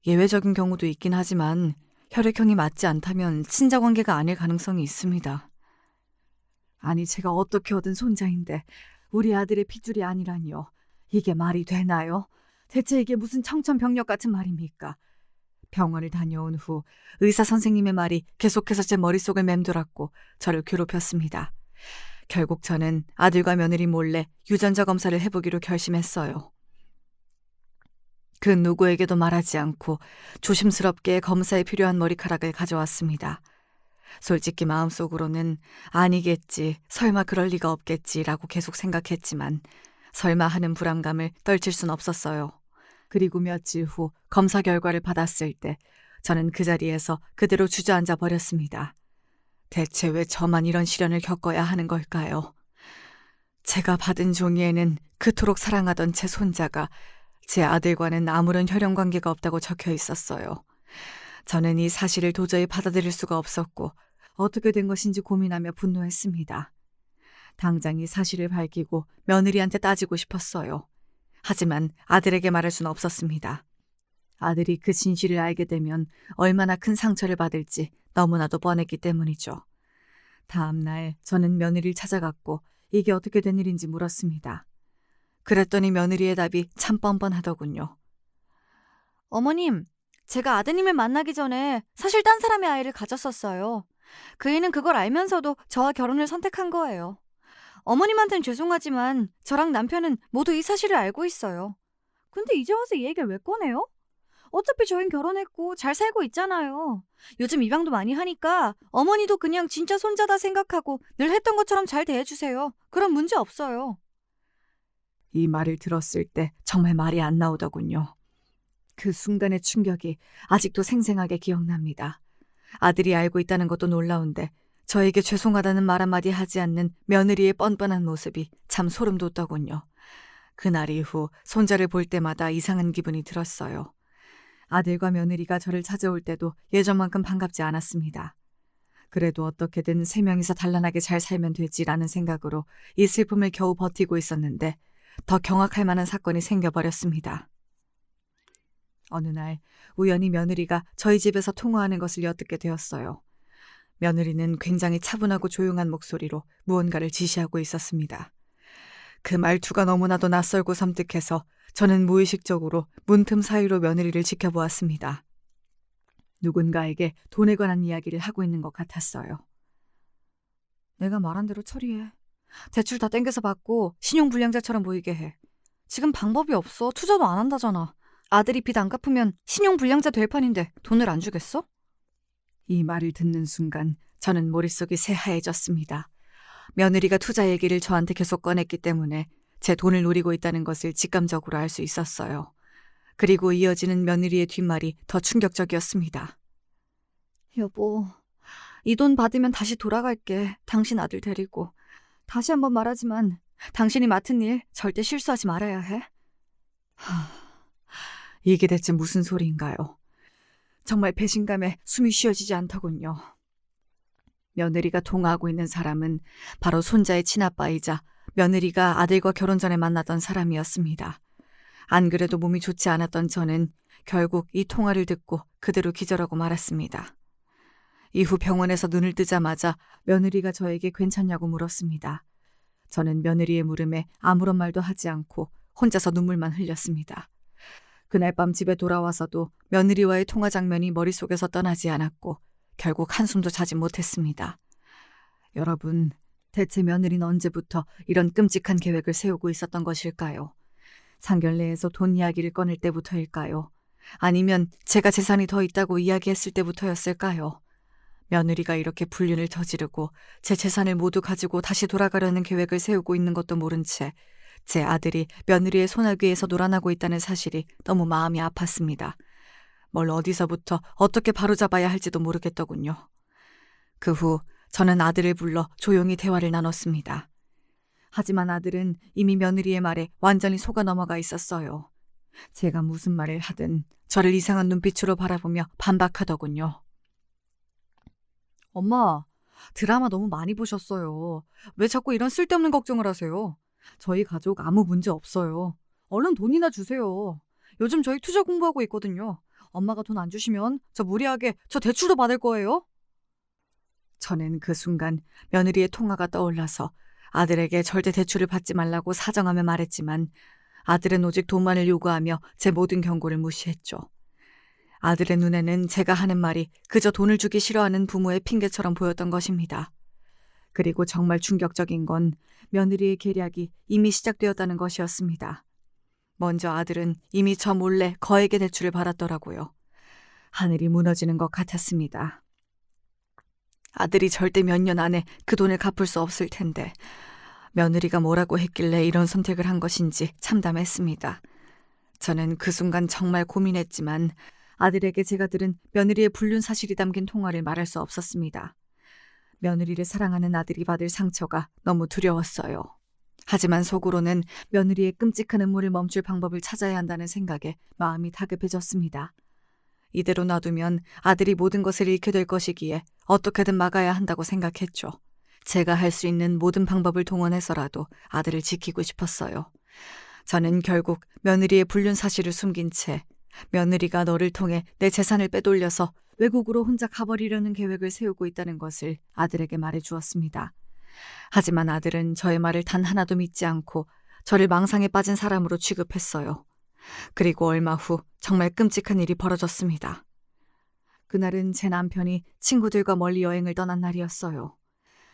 예외적인 경우도 있긴 하지만 혈액형이 맞지 않다면 친자관계가 아닐 가능성이 있습니다. 아니 제가 어떻게 얻은 손자인데 우리 아들의 핏줄이 아니라니요. 이게 말이 되나요? 대체 이게 무슨 청천벽력 같은 말입니까? 병원을 다녀온 후 의사 선생님의 말이 계속해서 제 머릿속을 맴돌았고 저를 괴롭혔습니다. 결국 저는 아들과 며느리 몰래 유전자 검사를 해보기로 결심했어요. 그 누구에게도 말하지 않고 조심스럽게 검사에 필요한 머리카락을 가져왔습니다. 솔직히 마음속으로는 아니겠지, 설마 그럴 리가 없겠지라고 계속 생각했지만 설마 하는 불안감을 떨칠 순 없었어요. 그리고 며칠 후 검사 결과를 받았을 때 저는 그 자리에서 그대로 주저앉아 버렸습니다. 대체 왜 저만 이런 시련을 겪어야 하는 걸까요? 제가 받은 종이에는 그토록 사랑하던 제 손자가 제 아들과는 아무런 혈연 관계가 없다고 적혀 있었어요. 저는 이 사실을 도저히 받아들일 수가 없었고 어떻게 된 것인지 고민하며 분노했습니다. 당장 이 사실을 밝히고 며느리한테 따지고 싶었어요. 하지만 아들에게 말할 수는 없었습니다. 아들이 그 진실을 알게 되면 얼마나 큰 상처를 받을지 너무나도 뻔했기 때문이죠. 다음 날 저는 며느리를 찾아갔고 이게 어떻게 된 일인지 물었습니다. 그랬더니 며느리의 답이 참 뻔뻔하더군요. 어머님, 제가 아드님을 만나기 전에 사실 딴 사람의 아이를 가졌었어요. 그 애는 그걸 알면서도 저와 결혼을 선택한 거예요. 어머님한텐 죄송하지만 저랑 남편은 모두 이 사실을 알고 있어요. 근데 이제 와서 이 얘기를 왜 꺼내요? 어차피 저흰 결혼했고 잘 살고 있잖아요. 요즘 입양도 많이 하니까 어머니도 그냥 진짜 손자다 생각하고 늘 했던 것처럼 잘 대해주세요. 그럼 문제 없어요. 이 말을 들었을 때 정말 말이 안 나오더군요. 그 순간의 충격이 아직도 생생하게 기억납니다. 아들이 알고 있다는 것도 놀라운데 저에게 죄송하다는 말 한마디 하지 않는 며느리의 뻔뻔한 모습이 참 소름 돋더군요. 그날 이후 손자를 볼 때마다 이상한 기분이 들었어요. 아들과 며느리가 저를 찾아올 때도 예전만큼 반갑지 않았습니다. 그래도 어떻게든 세 명이서 단란하게 잘 살면 되지라는 생각으로 이 슬픔을 겨우 버티고 있었는데 더 경악할 만한 사건이 생겨버렸습니다. 어느 날 우연히 며느리가 저희 집에서 통화하는 것을 엿듣게 되었어요. 며느리는 굉장히 차분하고 조용한 목소리로 무언가를 지시하고 있었습니다. 그 말투가 너무나도 낯설고 섬뜩해서 저는 무의식적으로 문틈 사이로 며느리를 지켜보았습니다. 누군가에게 돈에 관한 이야기를 하고 있는 것 같았어요. 내가 말한 대로 처리해. 대출 다 땡겨서 받고 신용불량자처럼 보이게 해. 지금 방법이 없어. 투자도 안 한다잖아. 아들이 빚 안 갚으면 신용불량자 될 판인데 돈을 안 주겠어? 이 말을 듣는 순간 저는 머릿속이 새하얘졌습니다. 며느리가 투자 얘기를 저한테 계속 꺼냈기 때문에 제 돈을 노리고 있다는 것을 직감적으로 알 수 있었어요. 그리고 이어지는 며느리의 뒷말이 더 충격적이었습니다. 여보, 이 돈 받으면 다시 돌아갈게. 당신 아들 데리고. 다시 한번 말하지만 당신이 맡은 일 절대 실수하지 말아야 해. 이게 대체 무슨 소리인가요? 정말 배신감에 숨이 쉬어지지 않더군요. 며느리가 통화하고 있는 사람은 바로 손자의 친아빠이자 며느리가 아들과 결혼 전에 만나던 사람이었습니다. 안 그래도 몸이 좋지 않았던 저는 결국 이 통화를 듣고 그대로 기절하고 말았습니다. 이후 병원에서 눈을 뜨자마자 며느리가 저에게 괜찮냐고 물었습니다. 저는 며느리의 물음에 아무런 말도 하지 않고 혼자서 눈물만 흘렸습니다. 그날 밤 집에 돌아와서도 며느리와의 통화 장면이 머릿속에서 떠나지 않았고 결국 한숨도 자지 못했습니다. 여러분, 대체 며느리는 언제부터 이런 끔찍한 계획을 세우고 있었던 것일까요? 상견례에서 돈 이야기를 꺼낼 때부터일까요? 아니면 제가 재산이 더 있다고 이야기했을 때부터였을까요? 며느리가 이렇게 불륜을 저지르고 제 재산을 모두 가지고 다시 돌아가려는 계획을 세우고 있는 것도 모른 채 제 아들이 며느리의 소나귀에서 놀아나고 있다는 사실이 너무 마음이 아팠습니다. 뭘 어디서부터 어떻게 바로잡아야 할지도 모르겠더군요. 그 후 저는 아들을 불러 조용히 대화를 나눴습니다. 하지만 아들은 이미 며느리의 말에 완전히 속아 넘어가 있었어요. 제가 무슨 말을 하든 저를 이상한 눈빛으로 바라보며 반박하더군요. 엄마, 드라마 너무 많이 보셨어요. 왜 자꾸 이런 쓸데없는 걱정을 하세요? 저희 가족 아무 문제 없어요. 얼른 돈이나 주세요. 요즘 저희 투자 공부하고 있거든요. 엄마가 돈 안 주시면 저 무리하게 저 대출도 받을 거예요. 저는 그 순간 며느리의 통화가 떠올라서 아들에게 절대 대출을 받지 말라고 사정하며 말했지만 아들은 오직 돈만을 요구하며 제 모든 경고를 무시했죠. 아들의 눈에는 제가 하는 말이 그저 돈을 주기 싫어하는 부모의 핑계처럼 보였던 것입니다. 그리고 정말 충격적인 건 며느리의 계략이 이미 시작되었다는 것이었습니다. 먼저 아들은 이미 저 몰래 거액의 대출을 받았더라고요. 하늘이 무너지는 것 같았습니다. 아들이 절대 몇 년 안에 그 돈을 갚을 수 없을 텐데 며느리가 뭐라고 했길래 이런 선택을 한 것인지 참담했습니다. 저는 그 순간 정말 고민했지만 아들에게 제가 들은 며느리의 불륜 사실이 담긴 통화를 말할 수 없었습니다. 며느리를 사랑하는 아들이 받을 상처가 너무 두려웠어요. 하지만 속으로는 며느리의 끔찍한 음모를 멈출 방법을 찾아야 한다는 생각에 마음이 다급해졌습니다. 이대로 놔두면 아들이 모든 것을 잃게 될 것이기에 어떻게든 막아야 한다고 생각했죠. 제가 할 수 있는 모든 방법을 동원해서라도 아들을 지키고 싶었어요. 저는 결국 며느리의 불륜 사실을 숨긴 채 며느리가 너를 통해 내 재산을 빼돌려서 외국으로 혼자 가버리려는 계획을 세우고 있다는 것을 아들에게 말해주었습니다. 하지만 아들은 저의 말을 단 하나도 믿지 않고 저를 망상에 빠진 사람으로 취급했어요. 그리고 얼마 후 정말 끔찍한 일이 벌어졌습니다. 그날은 제 남편이 친구들과 멀리 여행을 떠난 날이었어요.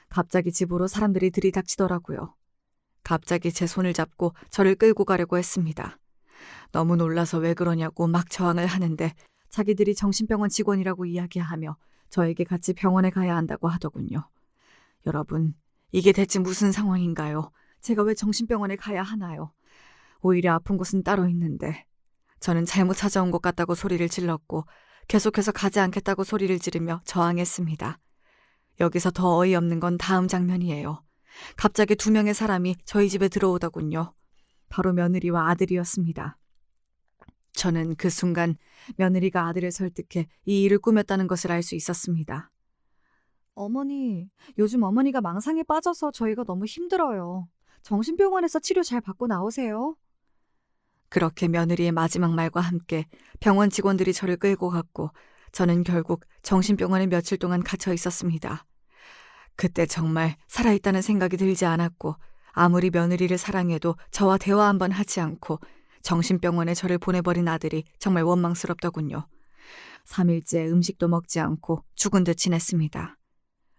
갑자기 집으로 사람들이 들이닥치더라고요. 갑자기 제 손을 잡고 저를 끌고 가려고 했습니다. 너무 놀라서 왜 그러냐고 막 저항을 하는데 자기들이 정신병원 직원이라고 이야기하며 저에게 같이 병원에 가야 한다고 하더군요. 여러분, 이게 대체 무슨 상황인가요? 제가 왜 정신병원에 가야 하나요? 오히려 아픈 곳은 따로 있는데. 저는 잘못 찾아온 것 같다고 소리를 질렀고 계속해서 가지 않겠다고 소리를 지르며 저항했습니다. 여기서 더 어이없는 건 다음 장면이에요. 갑자기 2명의 사람이 저희 집에 들어오더군요. 바로 며느리와 아들이었습니다. 저는 그 순간 며느리가 아들을 설득해 이 일을 꾸몄다는 것을 알 수 있었습니다. 어머니, 요즘 어머니가 망상에 빠져서 저희가 너무 힘들어요. 정신병원에서 치료 잘 받고 나오세요. 그렇게 며느리의 마지막 말과 함께 병원 직원들이 저를 끌고 갔고 저는 결국 정신병원에 며칠 동안 갇혀 있었습니다. 그때 정말 살아있다는 생각이 들지 않았고 아무리 며느리를 사랑해도 저와 대화 한번 하지 않고 정신병원에 저를 보내버린 아들이 정말 원망스럽더군요. 3일째 음식도 먹지 않고 죽은 듯 지냈습니다.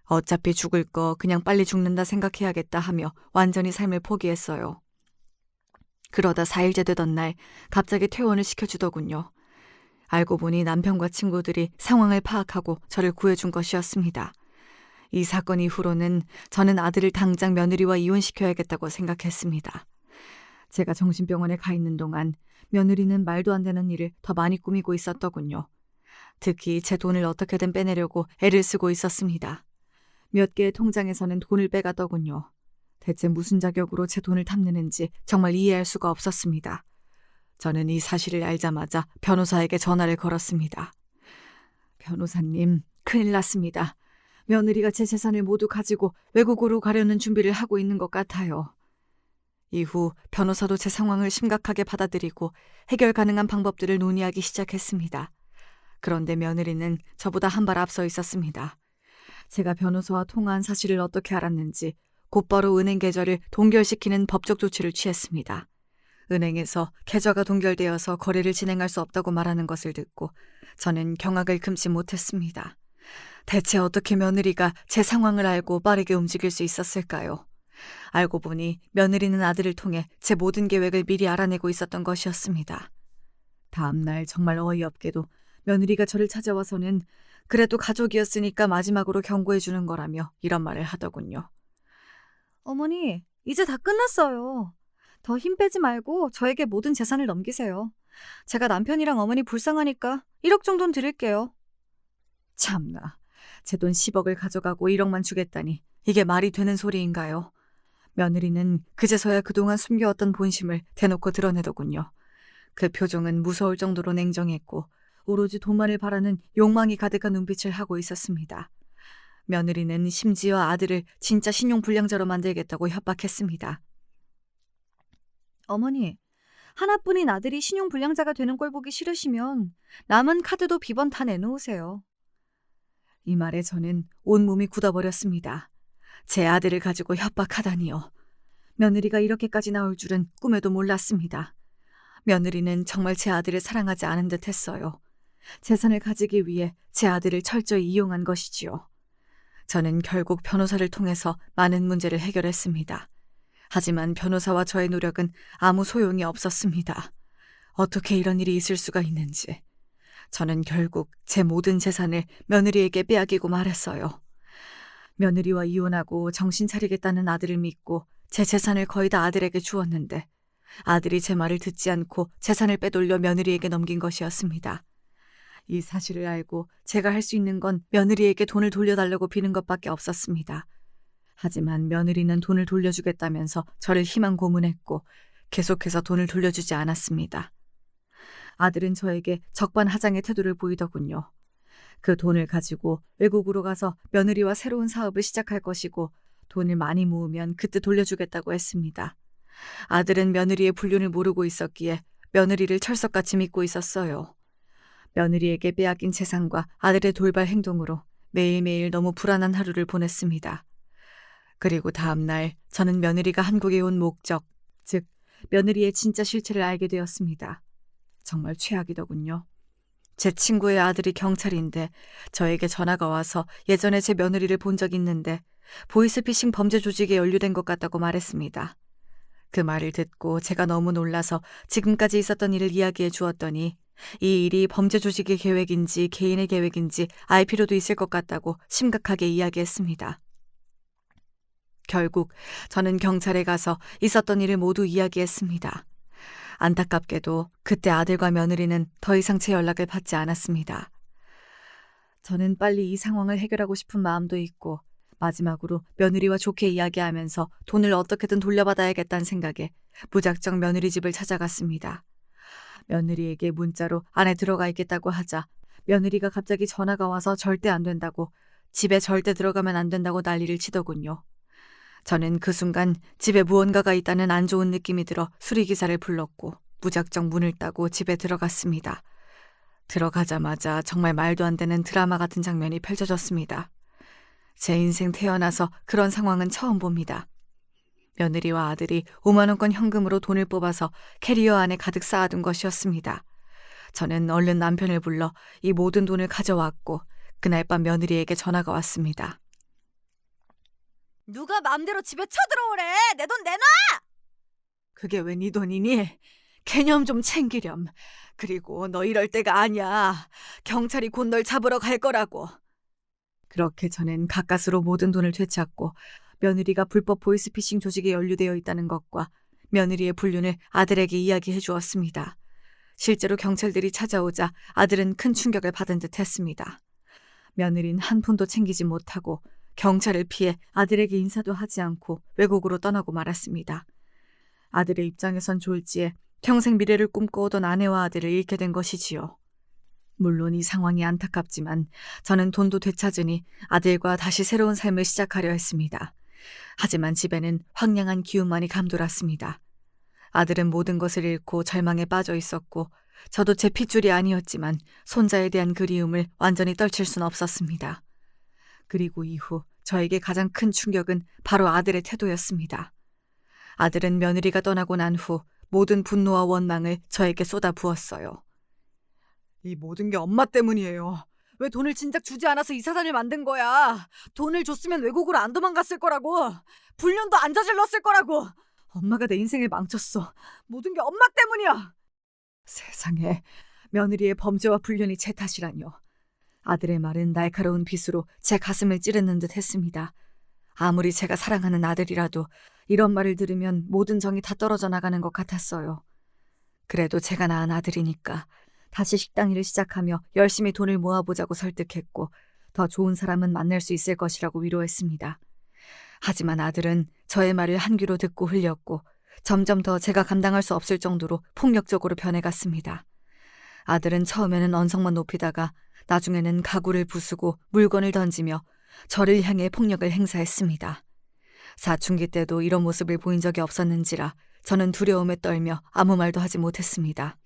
어차피 죽을 거 그냥 빨리 죽는다 생각해야겠다 하며 완전히 삶을 포기했어요. 그러다 4일째 되던 날 갑자기 퇴원을 시켜주더군요. 알고 보니 남편과 친구들이 상황을 파악하고 저를 구해준 것이었습니다. 이 사건 이후로는 저는 아들을 당장 며느리와 이혼시켜야겠다고 생각했습니다. 제가 정신병원에 가 있는 동안 며느리는 말도 안 되는 일을 더 많이 꾸미고 있었더군요. 특히 제 돈을 어떻게든 빼내려고 애를 쓰고 있었습니다. 몇 개의 통장에서는 돈을 빼가더군요. 대체 무슨 자격으로 제 돈을 탐내는지 정말 이해할 수가 없었습니다. 저는 이 사실을 알자마자 변호사에게 전화를 걸었습니다. 변호사님, 큰일 났습니다. 며느리가 제 재산을 모두 가지고 외국으로 가려는 준비를 하고 있는 것 같아요. 이후 변호사도 제 상황을 심각하게 받아들이고 해결 가능한 방법들을 논의하기 시작했습니다. 그런데 며느리는 저보다 한 발 앞서 있었습니다. 제가 변호사와 통화한 사실을 어떻게 알았는지 곧바로 은행 계좌를 동결시키는 법적 조치를 취했습니다. 은행에서 계좌가 동결되어서 거래를 진행할 수 없다고 말하는 것을 듣고 저는 경악을 금치 못했습니다. 대체 어떻게 며느리가 제 상황을 알고 빠르게 움직일 수 있었을까요? 알고 보니 며느리는 아들을 통해 제 모든 계획을 미리 알아내고 있었던 것이었습니다. 다음 날 정말 어이없게도 며느리가 저를 찾아와서는 그래도 가족이었으니까 마지막으로 경고해 주는 거라며 이런 말을 하더군요. 어머니, 이제 다 끝났어요. 더 힘 빼지 말고 저에게 모든 재산을 넘기세요. 제가 남편이랑 어머니 불쌍하니까 1억 정도는 드릴게요. 참나, 제 돈 10억을 가져가고 1억만 주겠다니 이게 말이 되는 소리인가요? 며느리는 그제서야 그동안 숨겨왔던 본심을 대놓고 드러내더군요. 그 표정은 무서울 정도로 냉정했고 오로지 돈만을 바라는 욕망이 가득한 눈빛을 하고 있었습니다. 며느리는 심지어 아들을 진짜 신용불량자로 만들겠다고 협박했습니다. 어머니, 하나뿐인 아들이 신용불량자가 되는 꼴 보기 싫으시면 남은 카드도 비번 다 내놓으세요. 이 말에 저는 온몸이 굳어버렸습니다. 제 아들을 가지고 협박하다니요. 며느리가 이렇게까지 나올 줄은 꿈에도 몰랐습니다. 며느리는 정말 제 아들을 사랑하지 않은 듯 했어요. 재산을 가지기 위해 제 아들을 철저히 이용한 것이지요. 저는 결국 변호사를 통해서 많은 문제를 해결했습니다. 하지만 변호사와 저의 노력은 아무 소용이 없었습니다. 어떻게 이런 일이 있을 수가 있는지. 저는 결국 제 모든 재산을 며느리에게 빼앗기고 말았어요. 며느리와 이혼하고 정신 차리겠다는 아들을 믿고 제 재산을 거의 다 아들에게 주었는데 아들이 제 말을 듣지 않고 재산을 빼돌려 며느리에게 넘긴 것이었습니다. 이 사실을 알고 제가 할 수 있는 건 며느리에게 돈을 돌려달라고 비는 것밖에 없었습니다. 하지만 며느리는 돈을 돌려주겠다면서 저를 희망 고문했고 계속해서 돈을 돌려주지 않았습니다. 아들은 저에게 적반하장의 태도를 보이더군요. 그 돈을 가지고 외국으로 가서 며느리와 새로운 사업을 시작할 것이고 돈을 많이 모으면 그때 돌려주겠다고 했습니다. 아들은 며느리의 불륜을 모르고 있었기에 며느리를 철석같이 믿고 있었어요. 며느리에게 빼앗긴 재산과 아들의 돌발 행동으로 매일매일 너무 불안한 하루를 보냈습니다. 그리고 다음 날 저는 며느리가 한국에 온 목적, 즉 며느리의 진짜 실체를 알게 되었습니다. 정말 최악이더군요. 제 친구의 아들이 경찰인데 저에게 전화가 와서 예전에 제 며느리를 본 적 있는데 보이스피싱 범죄 조직에 연루된 것 같다고 말했습니다. 그 말을 듣고 제가 너무 놀라서 지금까지 있었던 일을 이야기해 주었더니 이 일이 범죄 조직의 계획인지 개인의 계획인지 알 필요도 있을 것 같다고 심각하게 이야기했습니다. 결국 저는 경찰에 가서 있었던 일을 모두 이야기했습니다. 안타깝게도 그때 아들과 며느리는 더 이상 제 연락을 받지 않았습니다. 저는 빨리 이 상황을 해결하고 싶은 마음도 있고 마지막으로 며느리와 좋게 이야기하면서 돈을 어떻게든 돌려받아야겠다는 생각에 무작정 며느리 집을 찾아갔습니다. 며느리에게 문자로 안에 들어가 있겠다고 하자 며느리가 갑자기 전화가 와서 절대 안 된다고, 집에 절대 들어가면 안 된다고 난리를 치더군요. 저는 그 순간 집에 무언가가 있다는 안 좋은 느낌이 들어 수리기사를 불렀고 무작정 문을 따고 집에 들어갔습니다. 들어가자마자 정말 말도 안 되는 드라마 같은 장면이 펼쳐졌습니다. 제 인생 태어나서 그런 상황은 처음 봅니다. 며느리와 아들이 5만 원권 현금으로 돈을 뽑아서 캐리어 안에 가득 쌓아둔 것이었습니다. 저는 얼른 남편을 불러 이 모든 돈을 가져왔고 그날 밤 며느리에게 전화가 왔습니다. 누가 맘대로 집에 쳐들어오래. 내 돈 내놔. 그게 왜 네 돈이니? 개념 좀 챙기렴. 그리고 너 이럴 때가 아니야. 경찰이 곧 널 잡으러 갈 거라고. 그렇게 저는 가까스로 모든 돈을 되찾고 며느리가 불법 보이스피싱 조직에 연루되어 있다는 것과 며느리의 불륜을 아들에게 이야기해 주었습니다. 실제로 경찰들이 찾아오자 아들은 큰 충격을 받은 듯 했습니다. 며느리는 한 푼도 챙기지 못하고 경찰을 피해 아들에게 인사도 하지 않고 외국으로 떠나고 말았습니다. 아들의 입장에선 졸지에 평생 미래를 꿈꿔오던 아내와 아들을 잃게 된 것이지요. 물론 이 상황이 안타깝지만 저는 돈도 되찾으니 아들과 다시 새로운 삶을 시작하려 했습니다. 하지만 집에는 황량한 기운만이 감돌았습니다. 아들은 모든 것을 잃고 절망에 빠져 있었고 저도 제 핏줄이 아니었지만 손자에 대한 그리움을 완전히 떨칠 순 없었습니다. 그리고 이후 저에게 가장 큰 충격은 바로 아들의 태도였습니다. 아들은 며느리가 떠나고 난 후 모든 분노와 원망을 저에게 쏟아부었어요. 이 모든 게 엄마 때문이에요. 왜 돈을 진작 주지 않아서 이 사단을 만든 거야? 돈을 줬으면 외국으로 안 도망갔을 거라고. 불륜도 안 저질렀을 거라고. 엄마가 내 인생을 망쳤어. 모든 게 엄마 때문이야. 세상에, 며느리의 범죄와 불륜이 제 탓이라뇨. 아들의 말은 날카로운 빗으로 제 가슴을 찌르는 듯 했습니다. 아무리 제가 사랑하는 아들이라도 이런 말을 들으면 모든 정이 다 떨어져 나가는 것 같았어요. 그래도 제가 낳은 아들이니까 다시 식당 일을 시작하며 열심히 돈을 모아보자고 설득했고 더 좋은 사람은 만날 수 있을 것이라고 위로했습니다. 하지만 아들은 저의 말을 한 귀로 듣고 흘렸고 점점 더 제가 감당할 수 없을 정도로 폭력적으로 변해갔습니다. 아들은 처음에는 언성만 높이다가 나중에는 가구를 부수고 물건을 던지며 저를 향해 폭력을 행사했습니다. 사춘기 때도 이런 모습을 보인 적이 없었는지라 저는 두려움에 떨며 아무 말도 하지 못했습니다.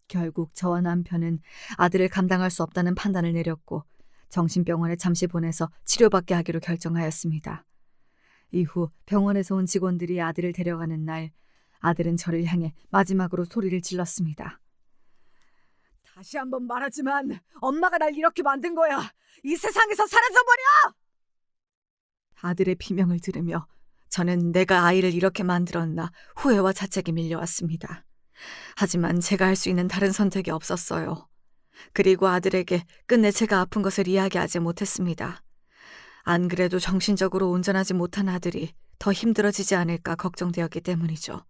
결국 저와 남편은 아들을 감당할 수 없다는 판단을 내렸고 정신병원에 잠시 보내서 치료받게 하기로 결정하였습니다. 이후 병원에서 온 직원들이 아들을 데려가는 날 아들은 저를 향해 마지막으로 소리를 질렀습니다. 다시 한번 말하지만 엄마가 날 이렇게 만든 거야. 이 세상에서 사라져버려! 아들의 비명을 들으며 저는 내가 아이를 이렇게 만들었나 후회와 자책이 밀려왔습니다. 하지만 제가 할 수 있는 다른 선택이 없었어요. 그리고 아들에게 끝내 제가 아픈 것을 이야기하지 못했습니다. 안 그래도 정신적으로 온전하지 못한 아들이 더 힘들어지지 않을까 걱정되었기 때문이죠.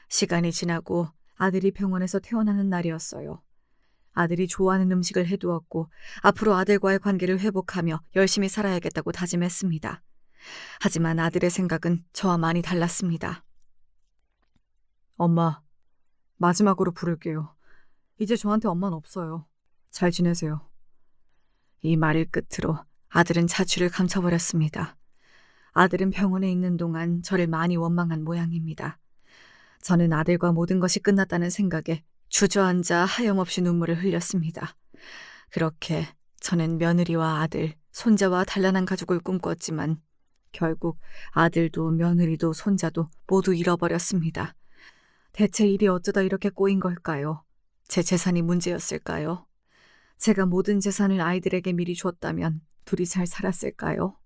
시간이 지나고 아들이 병원에서 퇴원하는 날이었어요. 아들이 좋아하는 음식을 해두었고 앞으로 아들과의 관계를 회복하며 열심히 살아야겠다고 다짐했습니다. 하지만 아들의 생각은 저와 많이 달랐습니다. 엄마, 마지막으로 부를게요. 이제 저한테 엄마는 없어요. 잘 지내세요. 이 말을 끝으로 아들은 자취를 감춰버렸습니다. 아들은 병원에 있는 동안 저를 많이 원망한 모양입니다. 저는 아들과 모든 것이 끝났다는 생각에 주저앉아 하염없이 눈물을 흘렸습니다. 그렇게 저는 며느리와 아들, 손자와 단란한 가족을 꿈꿨지만 결국 아들도 며느리도 손자도 모두 잃어버렸습니다. 대체 일이 어쩌다 이렇게 꼬인 걸까요? 제 재산이 문제였을까요? 제가 모든 재산을 아이들에게 미리 줬다면 둘이 잘 살았을까요?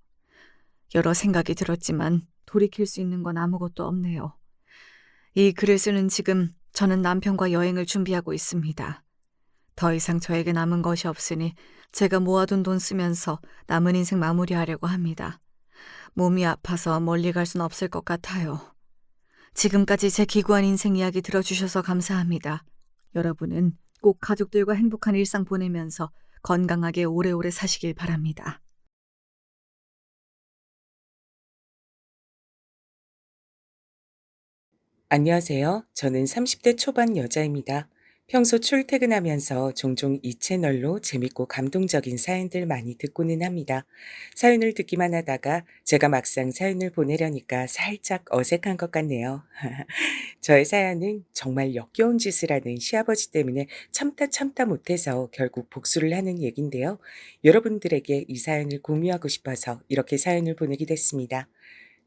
여러 생각이 들었지만 돌이킬 수 있는 건 아무것도 없네요. 이 글을 쓰는 지금 저는 남편과 여행을 준비하고 있습니다. 더 이상 저에게 남은 것이 없으니 제가 모아둔 돈 쓰면서 남은 인생 마무리하려고 합니다. 몸이 아파서 멀리 갈 순 없을 것 같아요. 지금까지 제 기구한 인생 이야기 들어주셔서 감사합니다. 여러분은 꼭 가족들과 행복한 일상 보내면서 건강하게 오래오래 사시길 바랍니다. 안녕하세요. 저는 30대 초반 여자입니다. 평소 출퇴근하면서 종종 이 채널로 재밌고 감동적인 사연들 많이 듣고는 합니다. 사연을 듣기만 하다가 제가 막상 사연을 보내려니까 살짝 어색한 것 같네요. 저의 사연은 정말 역겨운 짓을 하는 시아버지 때문에 참다 못해서 결국 복수를 하는 얘긴데요. 여러분들에게 이 사연을 공유하고 싶어서 이렇게 사연을 보내게 됐습니다.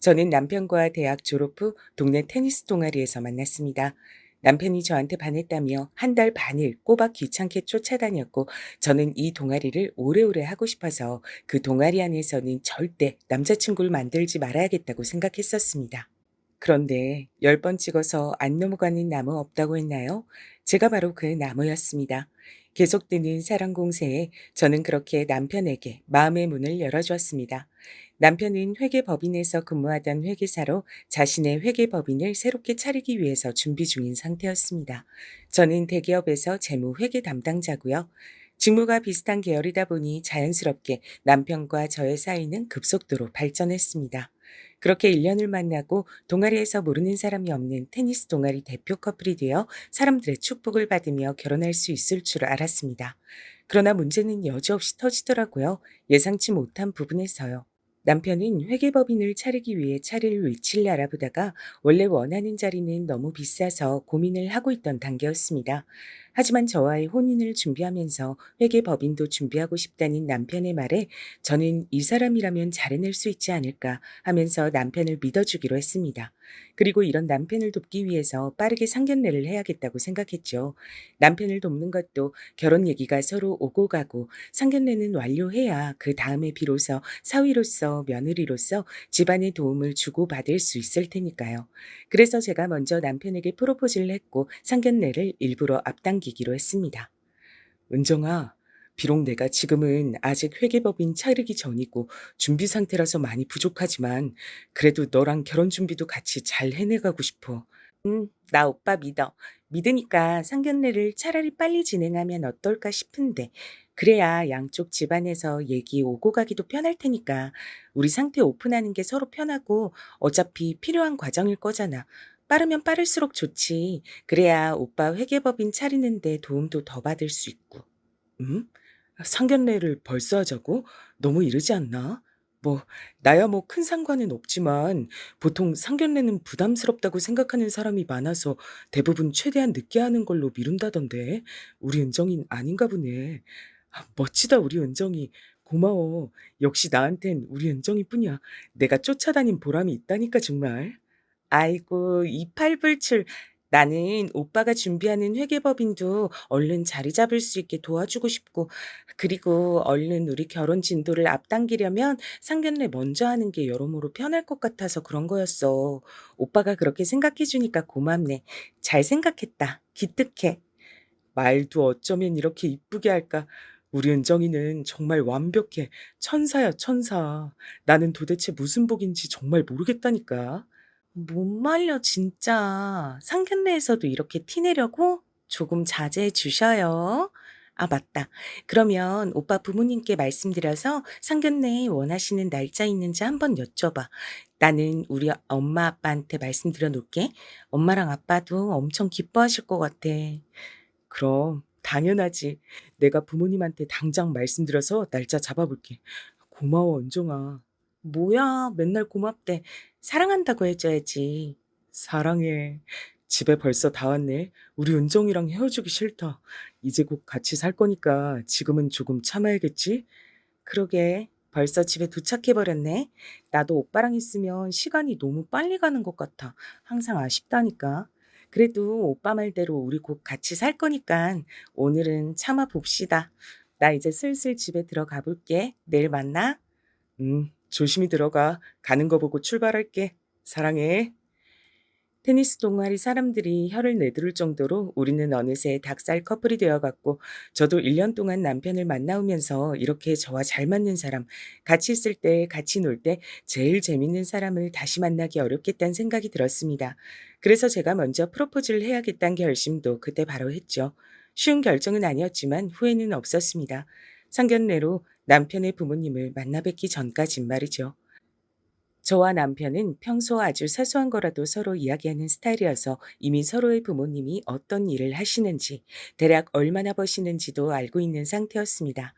저는 남편과 대학 졸업 후 동네 테니스 동아리에서 만났습니다. 남편이 저한테 반했다며 한 달 반을 꼬박 귀찮게 쫓아다녔고 저는 이 동아리를 오래오래 하고 싶어서 그 동아리 안에서는 절대 남자친구를 만들지 말아야겠다고 생각했었습니다. 그런데 10번 찍어서 안 넘어가는 나무 없다고 했나요? 제가 바로 그 나무였습니다. 계속되는 사랑 공세에 저는 그렇게 남편에게 마음의 문을 열어주었습니다. 남편은 회계법인에서 근무하던 회계사로 자신의 회계법인을 새롭게 차리기 위해서 준비 중인 상태였습니다. 저는 대기업에서 재무 회계 담당자고요. 직무가 비슷한 계열이다 보니 자연스럽게 남편과 저의 사이는 급속도로 발전했습니다. 그렇게 1년을 만나고 동아리에서 모르는 사람이 없는 테니스 동아리 대표 커플이 되어 사람들의 축복을 받으며 결혼할 수 있을 줄 알았습니다. 그러나 문제는 여지없이 터지더라고요. 예상치 못한 부분에서요. 남편은 회계법인을 차리기 위해 차릴 위치를 알아보다가 원래 원하는 자리는 너무 비싸서 고민을 하고 있던 단계였습니다. 하지만 저와의 혼인을 준비하면서 회계법인도 준비하고 싶다는 남편의 말에 저는 이 사람이라면 잘해낼 수 있지 않을까 하면서 남편을 믿어주기로 했습니다. 그리고 이런 남편을 돕기 위해서 빠르게 상견례를 해야겠다고 생각했죠. 남편을 돕는 것도 결혼 얘기가 서로 오고 가고 상견례는 완료해야 그 다음에 비로소 사위로서 며느리로서 집안의 도움을 주고받을 수 있을 테니까요. 그래서 제가 먼저 남편에게 프로포즈를 했고 상견례를 일부러 앞당기기로 했습니다. 은정아, 비록 내가 지금은 아직 회계법인 차리기 전이고 준비 상태라서 많이 부족하지만 그래도 너랑 결혼 준비도 같이 잘 해내가고 싶어. 나 오빠 믿어. 믿으니까 상견례를 차라리 빨리 진행하면 어떨까 싶은데 그래야 양쪽 집안에서 얘기 오고 가기도 편할 테니까 우리 상태 오픈하는 게 서로 편하고 어차피 필요한 과정일 거잖아. 빠르면 빠를수록 좋지. 그래야 오빠 회계법인 차리는데 도움도 더 받을 수 있고. 음? 상견례를 벌써 하자고? 너무 이르지 않나? 뭐, 나야 뭐 큰 상관은 없지만 보통 상견례는 부담스럽다고 생각하는 사람이 많아서 대부분 최대한 늦게 하는 걸로 미룬다던데. 우리 은정이는 아닌가 보네. 멋지다, 우리 은정이. 고마워. 역시 나한텐 우리 은정이뿐이야. 내가 쫓아다닌 보람이 있다니까 정말. 아이고, 이팔불출. 나는 오빠가 준비하는 회계법인도 얼른 자리 잡을 수 있게 도와주고 싶고, 그리고 얼른 우리 결혼 진도를 앞당기려면 상견례 먼저 하는 게 여러모로 편할 것 같아서 그런 거였어. 오빠가 그렇게 생각해 주니까 고맙네. 잘 생각했다. 기특해. 말도 어쩌면 이렇게 이쁘게 할까. 우리 은정이는 정말 완벽해. 천사야, 천사. 나는 도대체 무슨 복인지 정말 모르겠다니까. 못 말려, 진짜. 상견례에서도 이렇게 티내려고? 조금 자제해 주셔요. 아, 맞다. 그러면 오빠 부모님께 말씀드려서 상견례 원하시는 날짜 있는지 한번 여쭤봐. 나는 우리 엄마 아빠한테 말씀드려 놓을게. 엄마랑 아빠도 엄청 기뻐하실 것 같아. 그럼 당연하지. 내가 부모님한테 당장 말씀드려서 날짜 잡아볼게. 고마워, 은정아. 뭐야, 맨날 고맙대. 사랑한다고 해줘야지. 사랑해. 집에 벌써 다 왔네. 우리 은정이랑 헤어지기 싫다. 이제 곧 같이 살 거니까 지금은 조금 참아야겠지? 그러게. 벌써 집에 도착해버렸네. 나도 오빠랑 있으면 시간이 너무 빨리 가는 것 같아. 항상 아쉽다니까. 그래도 오빠 말대로 우리 곧 같이 살 거니까 오늘은 참아 봅시다. 나 이제 슬슬 집에 들어가 볼게. 내일 만나. 조심히 들어가. 가는 거 보고 출발할게. 사랑해. 테니스 동아리 사람들이 혀를 내두를 정도로 우리는 어느새 닭살 커플이 되어갔고, 저도 1년 동안 남편을 만나오면서 이렇게 저와 잘 맞는 사람, 같이 있을 때, 같이 놀 때 제일 재밌는 사람을 다시 만나기 어렵겠다는 생각이 들었습니다. 그래서 제가 먼저 프로포즈를 해야겠다는 결심도 그때 바로 했죠. 쉬운 결정은 아니었지만 후회는 없었습니다. 상견례로 남편의 부모님을 만나 뵙기 전까진 말이죠. 저와 남편은 평소 아주 사소한 거라도 서로 이야기하는 스타일이어서 이미 서로의 부모님이 어떤 일을 하시는지, 대략 얼마나 버시는지도 알고 있는 상태였습니다.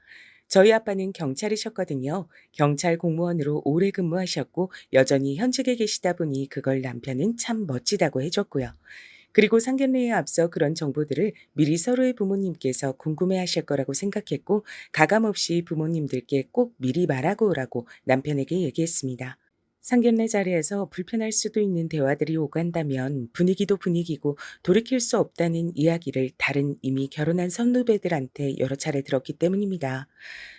저희 아빠는 경찰이셨거든요. 경찰 공무원으로 오래 근무하셨고 여전히 현직에 계시다 보니 그걸 남편은 참 멋지다고 해줬고요. 그리고 상견례에 앞서 그런 정보들을 미리 서로의 부모님께서 궁금해하실 거라고 생각했고, 가감없이 부모님들께 꼭 미리 말하고 오라고 남편에게 얘기했습니다. 상견례 자리에서 불편할 수도 있는 대화들이 오간다면 분위기도 분위기고 돌이킬 수 없다는 이야기를 다른 이미 결혼한 선후배들한테 여러 차례 들었기 때문입니다.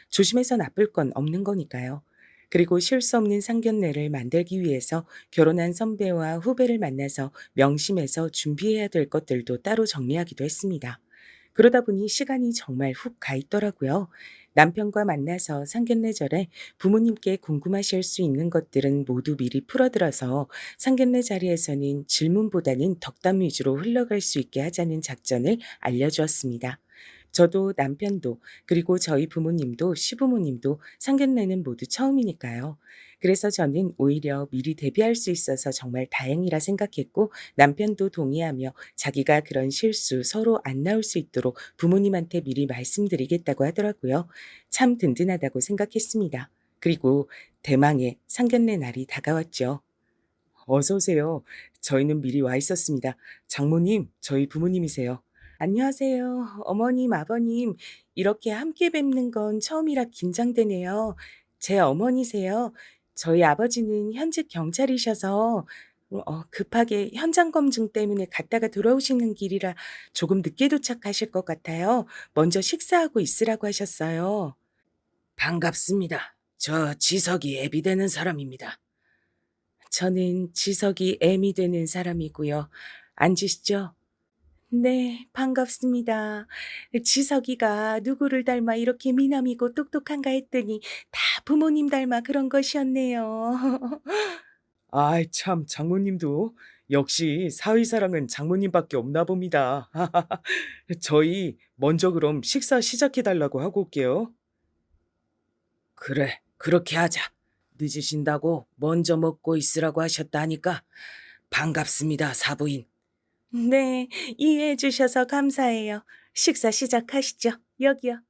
조심해서 나쁠 건 없는 거니까요. 그리고 실수 없는 상견례를 만들기 위해서 결혼한 선배와 후배를 만나서 명심해서 준비해야 될 것들도 따로 정리하기도 했습니다. 그러다 보니 시간이 정말 훅 가 있더라고요. 남편과 만나서 상견례 전에 부모님께 궁금하실 수 있는 것들은 모두 미리 풀어들어서 상견례 자리에서는 질문보다는 덕담 위주로 흘러갈 수 있게 하자는 작전을 알려주었습니다. 저도 남편도 그리고 저희 부모님도 시부모님도 상견례는 모두 처음이니까요. 그래서 저는 오히려 미리 대비할 수 있어서 정말 다행이라 생각했고, 남편도 동의하며 자기가 그런 실수 서로 안 나올 수 있도록 부모님한테 미리 말씀드리겠다고 하더라고요. 참 든든하다고 생각했습니다. 그리고 대망의 상견례 날이 다가왔죠. 어서 오세요. 저희는 미리 와 있었습니다. 장모님, 저희 부모님이세요. 안녕하세요. 어머님, 아버님. 이렇게 함께 뵙는 건 처음이라 긴장되네요. 제 어머니세요. 저희 아버지는 현직 경찰이셔서 급하게 현장 검증 때문에 갔다가 돌아오시는 길이라 조금 늦게 도착하실 것 같아요. 먼저 식사하고 있으라고 하셨어요. 반갑습니다. 저 지석이 애비 되는 사람입니다. 저는 지석이 애미 되는 사람이고요. 앉으시죠. 네, 반갑습니다. 지석이가 누구를 닮아 이렇게 미남이고 똑똑한가 했더니 다 부모님 닮아 그런 것이었네요. 아이, 참, 장모님도 역시 사위사랑은 장모님밖에 없나 봅니다. 저희 먼저 그럼 식사 시작해 달라고 하고 올게요. 그래, 그렇게 하자. 늦으신다고 먼저 먹고 있으라고 하셨다니까. 반갑습니다, 사부인. 네, 이해해 주셔서 감사해요. 식사 시작하시죠. 여기요.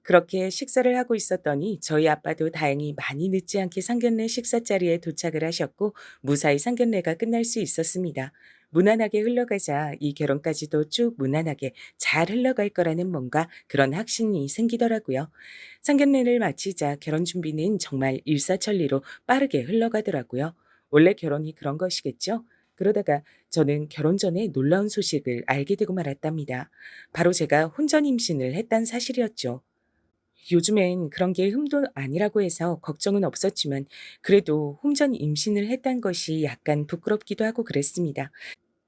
그렇게 식사를 하고 있었더니 저희 아빠도 다행히 많이 늦지 않게 상견례 식사 자리에 도착을 하셨고 무사히 상견례가 끝날 수 있었습니다. 무난하게 흘러가자 이 결혼까지도 쭉 무난하게 잘 흘러갈 거라는 뭔가 그런 확신이 생기더라고요. 상견례를 마치자 결혼 준비는 정말 일사천리로 빠르게 흘러가더라고요. 원래 결혼이 그런 것이겠죠? 그러다가 저는 결혼 전에 놀라운 소식을 알게 되고 말았답니다. 바로 제가 혼전 임신을 했다는 사실이었죠. 요즘엔 그런 게 흠도 아니라고 해서 걱정은 없었지만 그래도 혼전 임신을 했다는 것이 약간 부끄럽기도 하고 그랬습니다.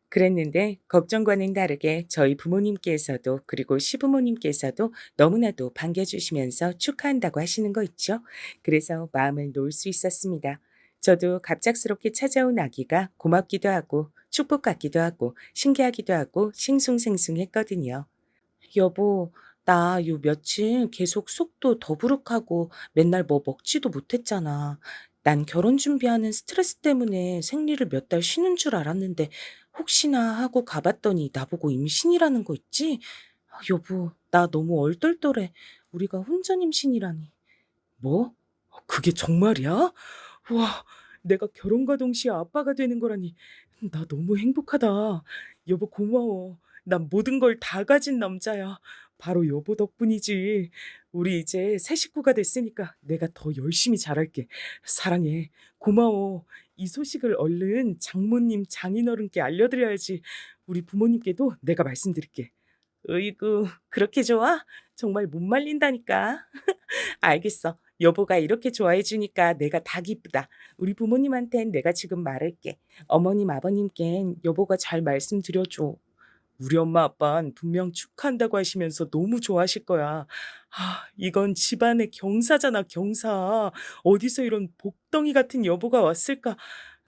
그랬는데 걱정과는 다르게 저희 부모님께서도 그리고 시부모님께서도 너무나도 반겨주시면서 축하한다고 하시는 거 있죠. 그래서 마음을 놓을 수 있었습니다. 저도 갑작스럽게 찾아온 아기가 고맙기도 하고 축복 같기도 하고 신기하기도 하고 싱숭생숭했거든요. 여보, 나 요 며칠 계속 속도 더부룩하고 맨날 뭐 먹지도 못했잖아. 난 결혼 준비하는 스트레스 때문에 생리를 몇 달 쉬는 줄 알았는데 혹시나 하고 가봤더니 나보고 임신이라는 거 있지? 여보, 나 너무 얼떨떨해. 우리가 혼전 임신이라니. 뭐? 그게 정말이야? 와, 내가 결혼과 동시에 아빠가 되는 거라니. 나 너무 행복하다. 여보 고마워. 난 모든 걸 다 가진 남자야. 바로 여보 덕분이지. 우리 이제 새 식구가 됐으니까 내가 더 열심히 잘할게. 사랑해. 고마워. 이 소식을 얼른 장모님, 장인어른께 알려드려야지. 우리 부모님께도 내가 말씀드릴게. 으이구, 그렇게 좋아? 정말 못 말린다니까. 알겠어. 여보가 이렇게 좋아해 주니까 내가 다 기쁘다. 우리 부모님한텐 내가 지금 말할게. 어머님, 아버님껜 여보가 잘 말씀드려줘. 우리 엄마 아빠는 분명 축하한다고 하시면서 너무 좋아하실 거야. 이건 집안의 경사잖아, 경사. 어디서 이런 복덩이 같은 여보가 왔을까?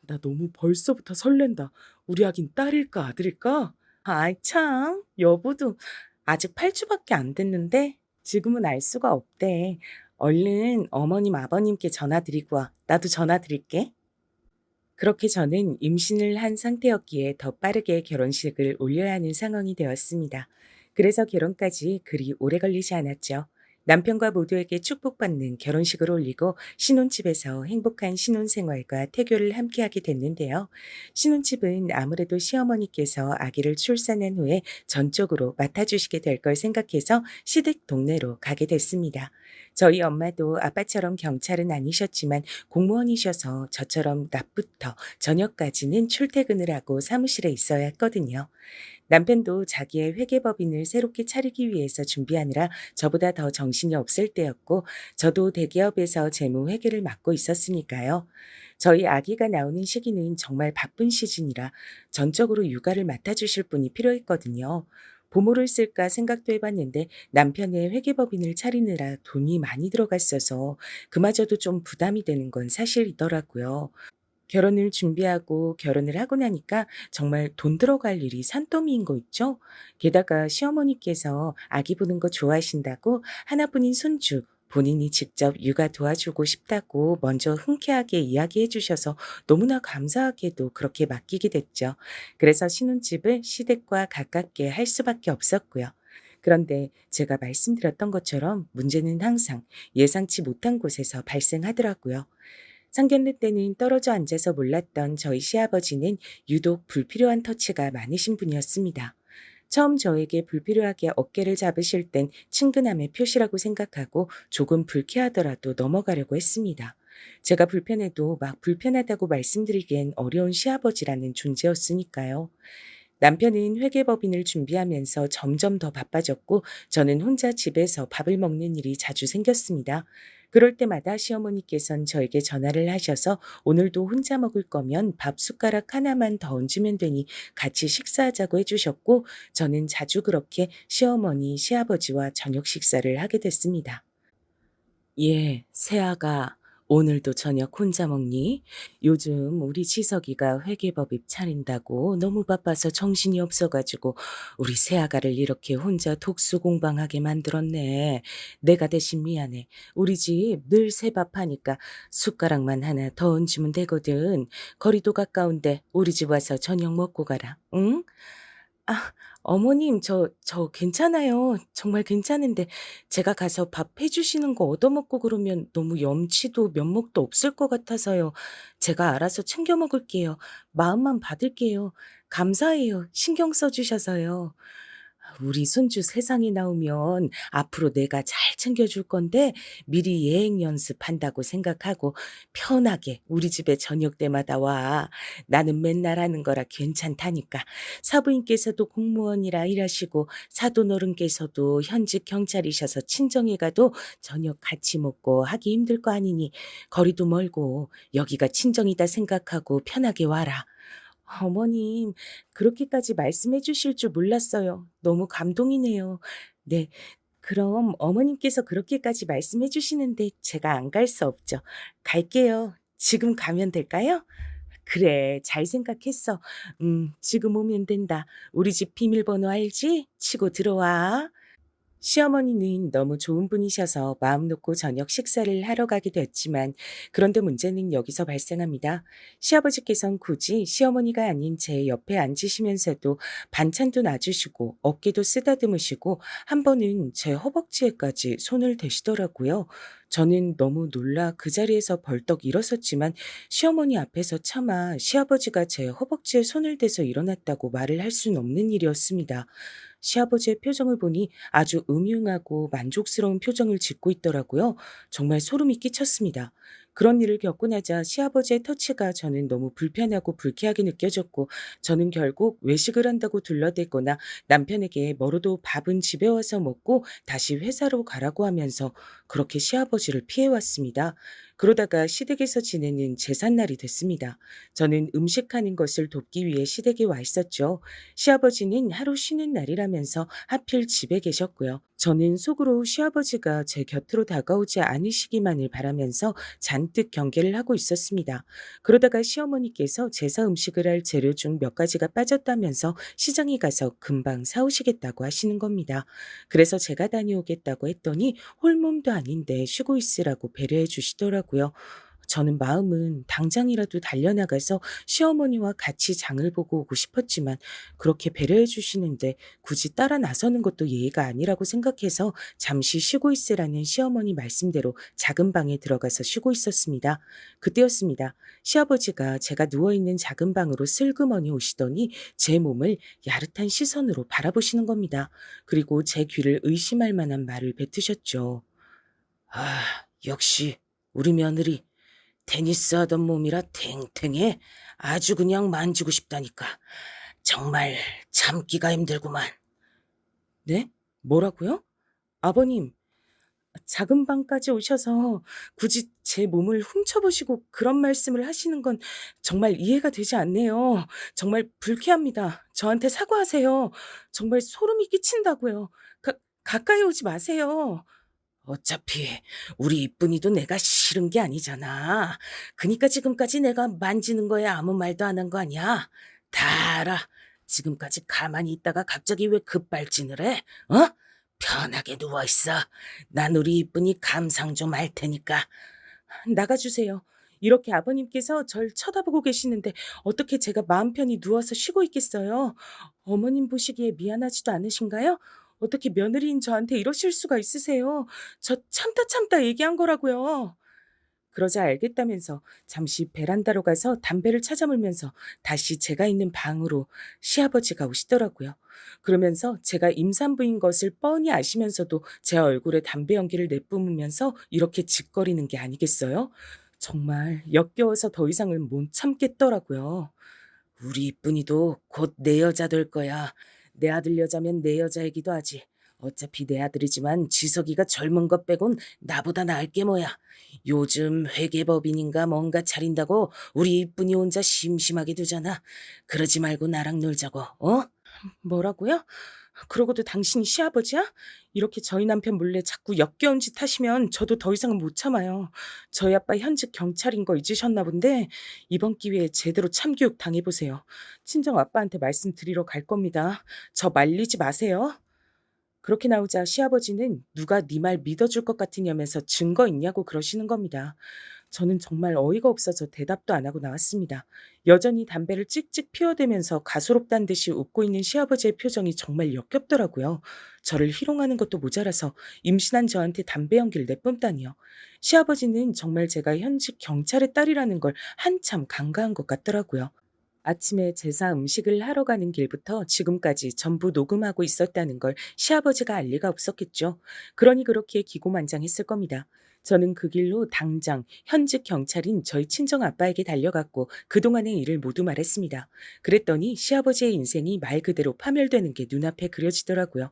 나 너무 벌써부터 설렌다. 우리 아긴 딸일까, 아들일까? 아이, 참. 여보도 아직 8주밖에 안 됐는데 지금은 알 수가 없대. 얼른 어머님, 아버님께 전화드리고 와. 나도 전화드릴게. 그렇게 저는 임신을 한 상태였기에 더 빠르게 결혼식을 올려야 하는 상황이 되었습니다. 그래서 결혼까지 그리 오래 걸리지 않았죠. 남편과 모두에게 축복받는 결혼식을 올리고 신혼집에서 행복한 신혼생활과 태교를 함께하게 됐는데요. 신혼집은 아무래도 시어머니께서 아기를 출산한 후에 전적으로 맡아주시게 될 걸 생각해서 시댁 동네로 가게 됐습니다. 저희 엄마도 아빠처럼 경찰은 아니셨지만 공무원이셔서 저처럼 낮부터 저녁까지는 출퇴근을 하고 사무실에 있어야 했거든요. 남편도 자기의 회계법인을 새롭게 차리기 위해서 준비하느라 저보다 더 정신이 없을 때였고, 저도 대기업에서 재무 회계를 맡고 있었으니까요. 저희 아기가 나오는 시기는 정말 바쁜 시즌이라 전적으로 육아를 맡아주실 분이 필요했거든요. 부모를 쓸까 생각도 해봤는데 남편의 회계법인을 차리느라 돈이 많이 들어갔어서 그마저도 좀 부담이 되는 건 사실이더라고요. 결혼을 준비하고 결혼을 하고 나니까 정말 돈 들어갈 일이 산더미인 거 있죠? 게다가 시어머니께서 아기 보는 거 좋아하신다고 하나뿐인 손주 본인이 직접 육아 도와주고 싶다고 먼저 흔쾌하게 이야기해 주셔서 너무나 감사하게도 그렇게 맡기게 됐죠. 그래서 신혼집을 시댁과 가깝게 할 수밖에 없었고요. 그런데 제가 말씀드렸던 것처럼 문제는 항상 예상치 못한 곳에서 발생하더라고요. 상견례 때는 떨어져 앉아서 몰랐던 저희 시아버지는 유독 불필요한 터치가 많으신 분이었습니다. 처음 저에게 불필요하게 어깨를 잡으실 땐 친근함의 표시라고 생각하고 조금 불쾌하더라도 넘어가려고 했습니다. 제가 불편해도 막 불편하다고 말씀드리기엔 어려운 시아버지라는 존재였으니까요. 남편은 회계법인을 준비하면서 점점 더 바빠졌고 저는 혼자 집에서 밥을 먹는 일이 자주 생겼습니다. 그럴 때마다 시어머니께선 저에게 전화를 하셔서 오늘도 혼자 먹을 거면 밥 숟가락 하나만 더 얹으면 되니 같이 식사하자고 해주셨고 저는 자주 그렇게 시어머니, 시아버지와 저녁 식사를 하게 됐습니다. 예, 새아가 오늘도 저녁 혼자 먹니? 요즘 우리 지석이가 회계법입 차린다고 너무 바빠서 정신이 없어가지고 우리 새아가를 이렇게 혼자 독수공방하게 만들었네. 내가 대신 미안해. 우리 집 늘 새밥하니까 숟가락만 하나 더 얹으면 되거든. 거리도 가까운데 우리 집 와서 저녁 먹고 가라. 응? 아, 어머님, 저 괜찮아요. 정말 괜찮은데, 제가 가서 밥 해주시는 거 얻어먹고 그러면 너무 염치도 면목도 없을 것 같아서요. 제가 알아서 챙겨 먹을게요. 마음만 받을게요. 감사해요. 신경 써주셔서요. 우리 손주 세상에 나오면 앞으로 내가 잘 챙겨줄 건데 미리 예행 연습한다고 생각하고 편하게 우리 집에 저녁 때마다 와. 나는 맨날 하는 거라 괜찮다니까. 사부인께서도 공무원이라 일하시고 사돈어른께서도 현직 경찰이셔서 친정에 가도 저녁 같이 먹고 하기 힘들 거 아니니 거리도 멀고 여기가 친정이다 생각하고 편하게 와라. 어머님, 그렇게까지 말씀해 주실 줄 몰랐어요. 너무 감동이네요. 네, 그럼 어머님께서 그렇게까지 말씀해 주시는데 제가 안 갈 수 없죠. 갈게요. 지금 가면 될까요? 그래, 잘 생각했어. 지금 오면 된다. 우리 집 비밀번호 알지? 치고 들어와. 시어머니는 너무 좋은 분이셔서 마음 놓고 저녁 식사를 하러 가게 됐지만 그런데 문제는 여기서 발생합니다. 시아버지께선 굳이 시어머니가 아닌 제 옆에 앉으시면서도 반찬도 놔주시고 어깨도 쓰다듬으시고 한 번은 제 허벅지에까지 손을 대시더라고요. 저는 너무 놀라 그 자리에서 벌떡 일어섰지만 시어머니 앞에서 차마 시아버지가 제 허벅지에 손을 대서 일어났다고 말을 할 수는 없는 일이었습니다. 시아버지의 표정을 보니 아주 음흉하고 만족스러운 표정을 짓고 있더라고요. 정말 소름이 끼쳤습니다. 그런 일을 겪고 나자 시아버지의 터치가 저는 너무 불편하고 불쾌하게 느껴졌고 저는 결국 외식을 한다고 둘러대거나 남편에게 뭐로도 밥은 집에 와서 먹고 다시 회사로 가라고 하면서 그렇게 시아버지를 피해왔습니다. 그러다가 시댁에서 지내는 제삿날이 됐습니다. 저는 음식하는 것을 돕기 위해 시댁에 와 있었죠. 시아버지는 하루 쉬는 날이라면서 하필 집에 계셨고요. 저는 속으로 시아버지가 제 곁으로 다가오지 않으시기만을 바라면서 잔뜩 경계를 하고 있었습니다. 그러다가 시어머니께서 제사 음식을 할 재료 중 몇 가지가 빠졌다면서 시장에 가서 금방 사오시겠다고 하시는 겁니다. 그래서 제가 다녀오겠다고 했더니 홀몸도 아닌데 쉬고 있으라고 배려해 주시더라고요. 저는 마음은 당장이라도 달려나가서 시어머니와 같이 장을 보고 오고 싶었지만 그렇게 배려해 주시는데 굳이 따라 나서는 것도 예의가 아니라고 생각해서 잠시 쉬고 있으라는 시어머니 말씀대로 작은 방에 들어가서 쉬고 있었습니다. 그때였습니다. 시아버지가 제가 누워있는 작은 방으로 슬그머니 오시더니 제 몸을 야릇한 시선으로 바라보시는 겁니다. 그리고 제 귀를 의심할 만한 말을 뱉으셨죠. 아, 역시 우리 며느리 테니스 하던 몸이라 탱탱해. 아주 그냥 만지고 싶다니까. 정말 참기가 힘들구만. 네? 뭐라고요? 아버님, 작은 방까지 오셔서 굳이 제 몸을 훔쳐보시고 그런 말씀을 하시는 건 정말 이해가 되지 않네요. 정말 불쾌합니다. 저한테 사과하세요. 정말 소름이 끼친다고요. 가까이 오지 마세요. 어차피 우리 이쁜이도 내가 싫은 게 아니잖아. 그니까 지금까지 내가 만지는 거에 아무 말도 안 한 거 아니야. 다 알아. 지금까지 가만히 있다가 갑자기 왜 급발진을 해? 어? 편하게 누워있어. 난 우리 이쁜이 감상 좀 할 테니까. 나가주세요. 이렇게 아버님께서 절 쳐다보고 계시는데 어떻게 제가 마음 편히 누워서 쉬고 있겠어요? 어머님 보시기에 미안하지도 않으신가요? 어떻게 며느리인 저한테 이러실 수가 있으세요? 저 참다 참다 얘기한 거라고요. 그러자 알겠다면서 잠시 베란다로 가서 담배를 찾아 물면서 다시 제가 있는 방으로 시아버지가 오시더라고요. 그러면서 제가 임산부인 것을 뻔히 아시면서도 제 얼굴에 담배 연기를 내뿜으면서 이렇게 짓거리는 게 아니겠어요? 정말 역겨워서 더 이상은 못 참겠더라고요. 우리 이쁜이도 곧 내 여자 될 거야. 내 아들 여자면 내 여자이기도 하지. 어차피 내 아들이지만 지석이가 젊은 것 빼곤 나보다 나을 게 뭐야. 요즘 회계법인인가 뭔가 차린다고 우리 이쁜이 혼자 심심하게 두잖아. 그러지 말고 나랑 놀자고, 어? 뭐라고요? 그러고도 당신이 시아버지야? 이렇게 저희 남편 몰래 자꾸 역겨운 짓 하시면 저도 더 이상은 못 참아요. 저희 아빠 현직 경찰인 거 잊으셨나 본데 이번 기회에 제대로 참교육 당해보세요. 친정 아빠한테 말씀드리러 갈 겁니다. 저 말리지 마세요. 그렇게 나오자 시아버지는 누가 네 말 믿어줄 것 같으냐면서 증거 있냐고 그러시는 겁니다. 저는 정말 어이가 없어서 대답도 안 하고 나왔습니다. 여전히 담배를 찍찍 피워대면서 가소롭다는 듯이 웃고 있는 시아버지의 표정이 정말 역겹더라고요. 저를 희롱하는 것도 모자라서 임신한 저한테 담배 연기를 내뿜다니요. 시아버지는 정말 제가 현직 경찰의 딸이라는 걸 한참 간과한 것 같더라고요. 아침에 제사 음식을 하러 가는 길부터 지금까지 전부 녹음하고 있었다는 걸 시아버지가 알 리가 없었겠죠. 그러니 그렇게 기고만장했을 겁니다. 저는 그 길로 당장 현직 경찰인 저희 친정 아빠에게 달려갔고 그동안의 일을 모두 말했습니다. 그랬더니 시아버지의 인생이 말 그대로 파멸되는 게 눈앞에 그려지더라고요.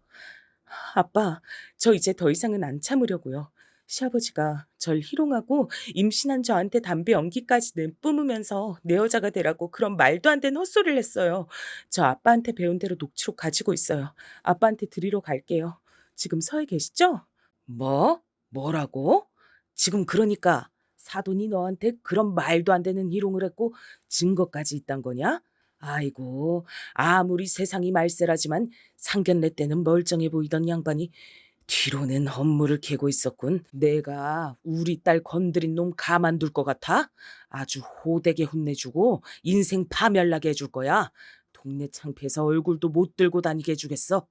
아빠, 저 이제 더 이상은 안 참으려고요. 시아버지가 절 희롱하고 임신한 저한테 담배 연기까지 내뿜으면서 내 여자가 되라고 그런 말도 안 되는 헛소리를 했어요. 저 아빠한테 배운 대로 녹취록 가지고 있어요. 아빠한테 드리러 갈게요. 지금 서에 계시죠? 뭐? 뭐라고? 지금 그러니까 사돈이 너한테 그런 말도 안 되는 희롱을 했고 증거까지 있단 거냐? 아이고, 아무리 세상이 말세라지만 상견례 때는 멀쩡해 보이던 양반이 뒤로는 업무를 캐고 있었군. 내가 우리 딸 건드린 놈 가만둘 것 같아? 아주 호되게 혼내주고 인생 파멸나게 해줄 거야. 동네 창피해서 얼굴도 못 들고 다니게 해주겠어.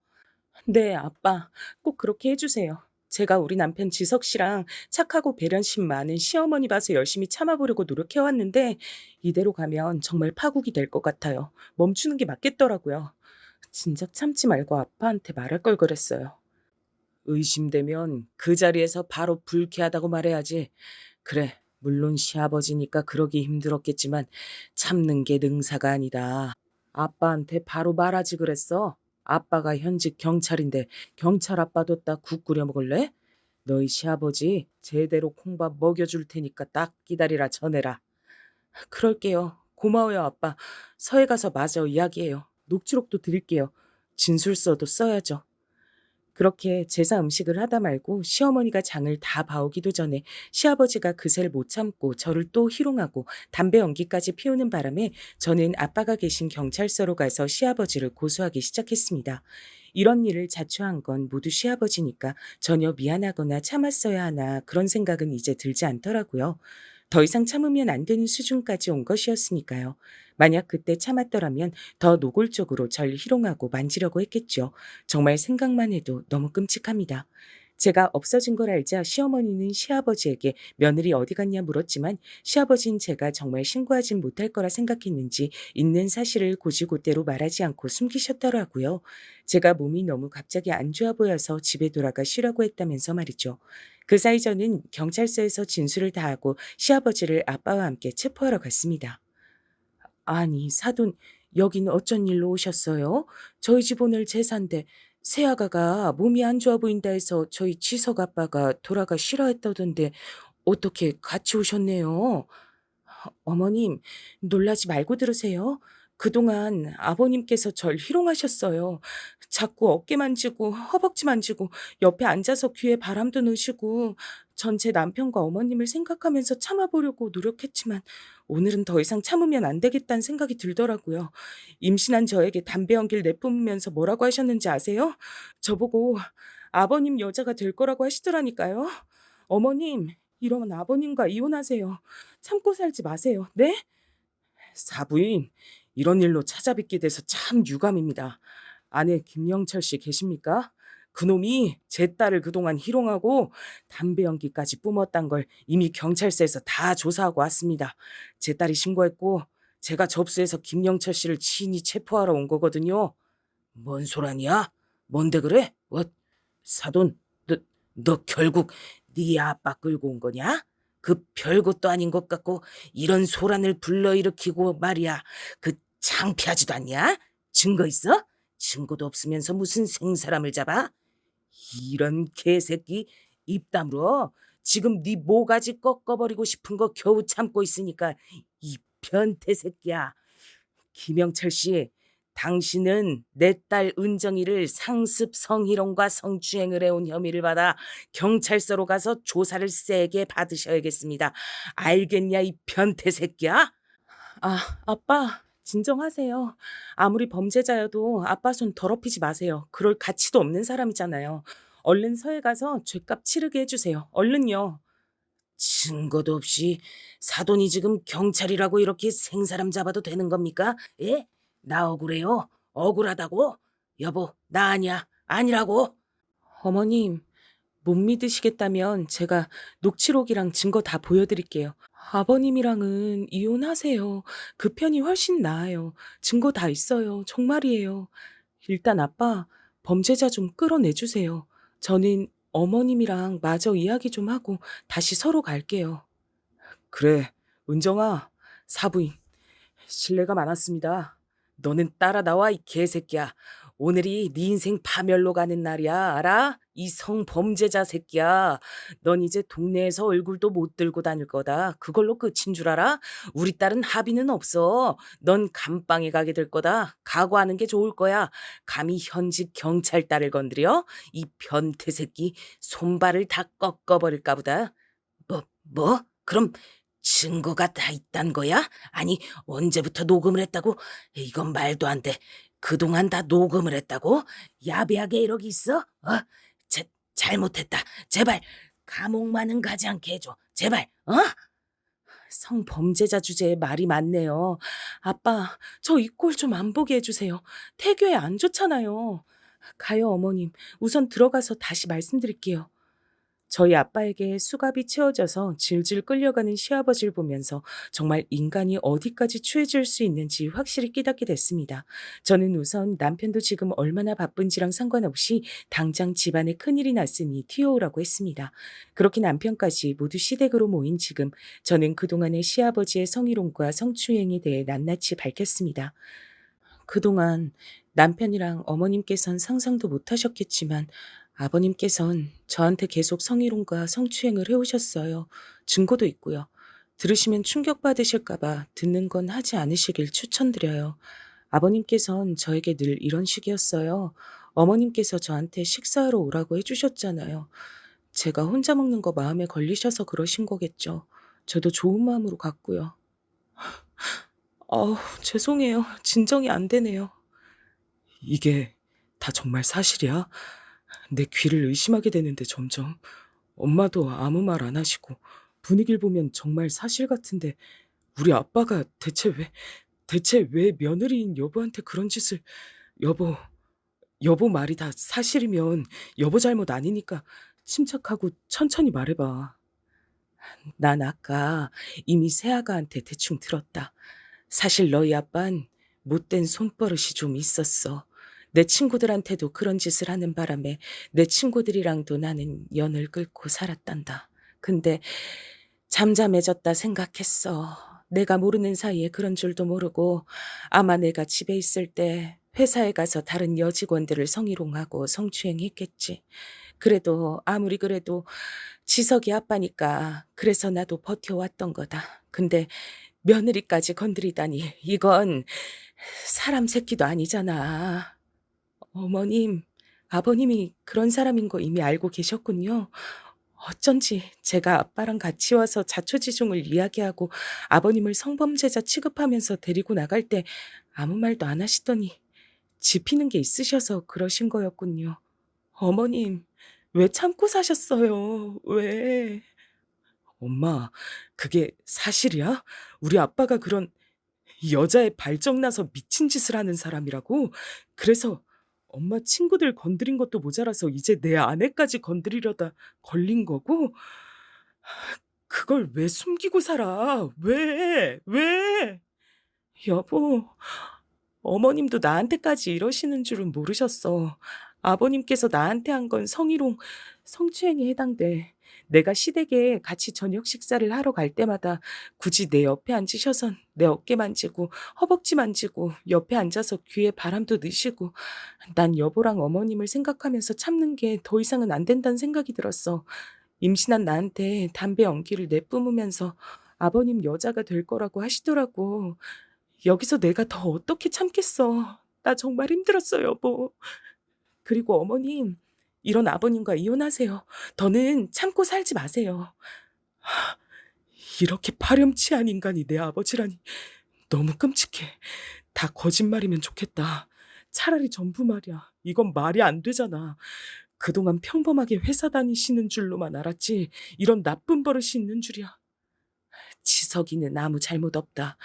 네, 아빠. 꼭 그렇게 해주세요. 제가 우리 남편 지석 씨랑 착하고 배려심 많은 시어머니 봐서 열심히 참아보려고 노력해왔는데 이대로 가면 정말 파국이 될 것 같아요. 멈추는 게 맞겠더라고요. 진작 참지 말고 아빠한테 말할 걸 그랬어요. 의심되면 그 자리에서 바로 불쾌하다고 말해야지. 그래, 물론 시아버지니까 그러기 힘들었겠지만 참는 게 능사가 아니다. 아빠한테 바로 말하지 그랬어. 아빠가 현직 경찰인데 경찰 아빠 뒀다 국 끓여 먹을래? 너희 시아버지 제대로 콩밥 먹여줄 테니까 딱 기다리라 전해라. 그럴게요. 고마워요, 아빠. 서해 가서 마저 이야기해요. 녹취록도 드릴게요. 진술서도 써야죠. 그렇게 제사 음식을 하다 말고 시어머니가 장을 다 봐오기도 전에 시아버지가 그새를 못 참고 저를 또 희롱하고 담배 연기까지 피우는 바람에 저는 아빠가 계신 경찰서로 가서 시아버지를 고소하기 시작했습니다. 이런 일을 자초한 건 모두 시아버지니까 전혀 미안하거나 참았어야 하나 그런 생각은 이제 들지 않더라고요. 더 이상 참으면 안 되는 수준까지 온 것이었으니까요. 만약 그때 참았더라면 더 노골적으로 절 희롱하고 만지려고 했겠죠. 정말 생각만 해도 너무 끔찍합니다. 제가 없어진 걸 알자 시어머니는 시아버지에게 며느리 어디 갔냐 물었지만 시아버지는 제가 정말 신고하진 못할 거라 생각했는지 있는 사실을 고지고대로 말하지 않고 숨기셨더라고요. 제가 몸이 너무 갑자기 안 좋아 보여서 집에 돌아가 쉬라고 했다면서 말이죠. 그 사이 저는 경찰서에서 진술을 다하고 시아버지를 아빠와 함께 체포하러 갔습니다. 아니, 사돈, 여긴 어쩐 일로 오셨어요? 저희 집 오늘 제사인데 새아가가 몸이 안 좋아 보인다 해서 저희 지석 아빠가 돌아가 쉬라 했다던데 어떻게 같이 오셨네요? 어머님, 놀라지 말고 들으세요. 그동안 아버님께서 절 희롱하셨어요. 자꾸 어깨 만지고 허벅지 만지고 옆에 앉아서 귀에 바람도 넣으시고 전 제 남편과 어머님을 생각하면서 참아보려고 노력했지만 오늘은 더 이상 참으면 안 되겠다는 생각이 들더라고요. 임신한 저에게 담배 연기를 내뿜으면서 뭐라고 하셨는지 아세요? 저보고 아버님 여자가 될 거라고 하시더라니까요. 어머님, 이러면 아버님과 이혼하세요. 참고 살지 마세요. 네? 사부인, 이런 일로 찾아뵙게 돼서 참 유감입니다. 아내 김영철 씨 계십니까? 그놈이 제 딸을 그동안 희롱하고 담배 연기까지 뿜었단 걸 이미 경찰서에서 다 조사하고 왔습니다. 제 딸이 신고했고 제가 접수해서 김영철 씨를 친히 체포하러 온 거거든요. 뭔 소란이야? 뭔데 그래? 사돈, 너 결국 네 아빠 끌고 온 거냐? 그 별것도 아닌 것 같고 이런 소란을 불러일으키고 말이야. 그 창피하지도 않냐? 증거 있어? 증거도 없으면서 무슨 생사람을 잡아? 이런 개새끼 입 다물어. 지금 네 모가지 꺾어버리고 싶은 거 겨우 참고 있으니까 이 변태 새끼야. 김영철 씨, 당신은 내 딸 은정이를 상습 성희롱과 성추행을 해온 혐의를 받아 경찰서로 가서 조사를 세게 받으셔야겠습니다. 알겠냐, 이 변태 새끼야? 아빠, 진정하세요. 아무리 범죄자여도 아빠 손 더럽히지 마세요. 그럴 가치도 없는 사람이잖아요. 얼른 서해 가서 죗값 치르게 해주세요. 얼른요. 증거도 없이 사돈이 지금 경찰이라고 이렇게 생사람 잡아도 되는 겁니까? 예? 나 억울해요. 억울하다고? 여보, 나 아니야. 아니라고. 어머님, 못 믿으시겠다면 제가 녹취록이랑 증거 다 보여드릴게요. 아버님이랑은 이혼하세요. 그 편이 훨씬 나아요. 증거 다 있어요. 정말이에요. 일단 아빠, 범죄자 좀 끌어내주세요. 저는 어머님이랑 마저 이야기 좀 하고 다시 서로 갈게요. 그래, 은정아, 사부인. 실례가 많았습니다. 너는 따라 나와, 이 개새끼야. 오늘이 네 인생 파멸로 가는 날이야, 알아? 이 성범죄자 새끼야. 넌 이제 동네에서 얼굴도 못 들고 다닐 거다. 그걸로 끝인 줄 알아? 우리 딸은 합의는 없어. 넌 감방에 가게 될 거다. 각오하는 게 좋을 거야. 감히 현직 경찰 딸을 건드려? 이 변태 새끼 손발을 다 꺾어버릴까 보다. 뭐? 그럼 증거가 다 있단 거야? 아니, 언제부터 녹음을 했다고? 이건 말도 안 돼. 그동안 다 녹음을 했다고? 야비하게 이러기 있어? 잘못했다. 제발 감옥만은 가지 않게 해줘. 제발, 어? 성범죄자 주제에 말이 많네요. 아빠, 저 이 꼴 좀 안 보게 해주세요. 태교에 안 좋잖아요. 가요, 어머님. 우선 들어가서 다시 말씀드릴게요. 저희 아빠에게 수갑이 채워져서 질질 끌려가는 시아버지를 보면서 정말 인간이 어디까지 추해질 수 있는지 확실히 깨닫게 됐습니다. 저는 우선 남편도 지금 얼마나 바쁜지랑 상관없이 당장 집안에 큰일이 났으니 튀어오라고 했습니다. 그렇게 남편까지 모두 시댁으로 모인 지금 저는 그동안의 시아버지의 성희롱과 성추행에 대해 낱낱이 밝혔습니다. 그동안 남편이랑 어머님께선 상상도 못하셨겠지만 아버님께선 저한테 계속 성희롱과 성추행을 해오셨어요. 증거도 있고요. 들으시면 충격받으실까봐 듣는 건 하지 않으시길 추천드려요. 아버님께선 저에게 늘 이런 식이었어요. 어머님께서 저한테 식사하러 오라고 해주셨잖아요. 제가 혼자 먹는 거 마음에 걸리셔서 그러신 거겠죠. 저도 좋은 마음으로 갔고요. 죄송해요. 진정이 안 되네요. 이게 다 정말 사실이야? 내 귀를 의심하게 되는데 점점. 엄마도 아무 말 안 하시고 분위기를 보면 정말 사실 같은데 우리 아빠가 대체 왜 며느리인 여보한테 그런 짓을. 여보 말이 다 사실이면 여보 잘못 아니니까 침착하고 천천히 말해봐. 난 아까 이미 새아가한테 대충 들었다. 사실 너희 아빤 못된 손버릇이 좀 있었어. 내 친구들한테도 그런 짓을 하는 바람에 내 친구들이랑도 나는 연을 끊고 살았단다. 근데 잠잠해졌다 생각했어. 내가 모르는 사이에 그런 줄도 모르고 아마 내가 집에 있을 때 회사에 가서 다른 여직원들을 성희롱하고 성추행했겠지. 그래도 아무리 그래도 지석이 아빠니까 그래서 나도 버텨왔던 거다. 근데 며느리까지 건드리다니 이건 사람 새끼도 아니잖아. 어머님, 아버님이 그런 사람인 거 이미 알고 계셨군요. 어쩐지 제가 아빠랑 같이 와서 자초지종을 이야기하고 아버님을 성범죄자 취급하면서 데리고 나갈 때 아무 말도 안 하시더니 짚히는 게 있으셔서 그러신 거였군요. 어머님, 왜 참고 사셨어요? 왜? 엄마, 그게 사실이야? 우리 아빠가 그런 여자의 발정나서 미친 짓을 하는 사람이라고? 그래서 엄마 친구들 건드린 것도 모자라서 이제 내 아내까지 건드리려다 걸린 거고? 그걸 왜 숨기고 살아? 왜? 여보, 어머님도 나한테까지 이러시는 줄은 모르셨어. 아버님께서 나한테 한 건 성희롱, 성추행에 해당돼. 내가 시댁에 같이 저녁 식사를 하러 갈 때마다 굳이 내 옆에 앉으셔선 내 어깨 만지고 허벅지 만지고 옆에 앉아서 귀에 바람도 넣으시고 난 여보랑 어머님을 생각하면서 참는 게 더 이상은 안 된다는 생각이 들었어. 임신한 나한테 담배 연기를 내뿜으면서 아버님 여자가 될 거라고 하시더라고. 여기서 내가 더 어떻게 참겠어. 나 정말 힘들었어, 여보. 그리고 어머님, 이런 아버님과 이혼하세요. 더는 참고 살지 마세요. 이렇게 파렴치한 인간이 내 아버지라니 너무 끔찍해. 다 거짓말이면 좋겠다. 차라리 전부 말이야. 이건 말이 안 되잖아. 그동안 평범하게 회사 다니시는 줄로만 알았지 이런 나쁜 버릇이 있는 줄이야. 지석이는 아무 잘못 없다.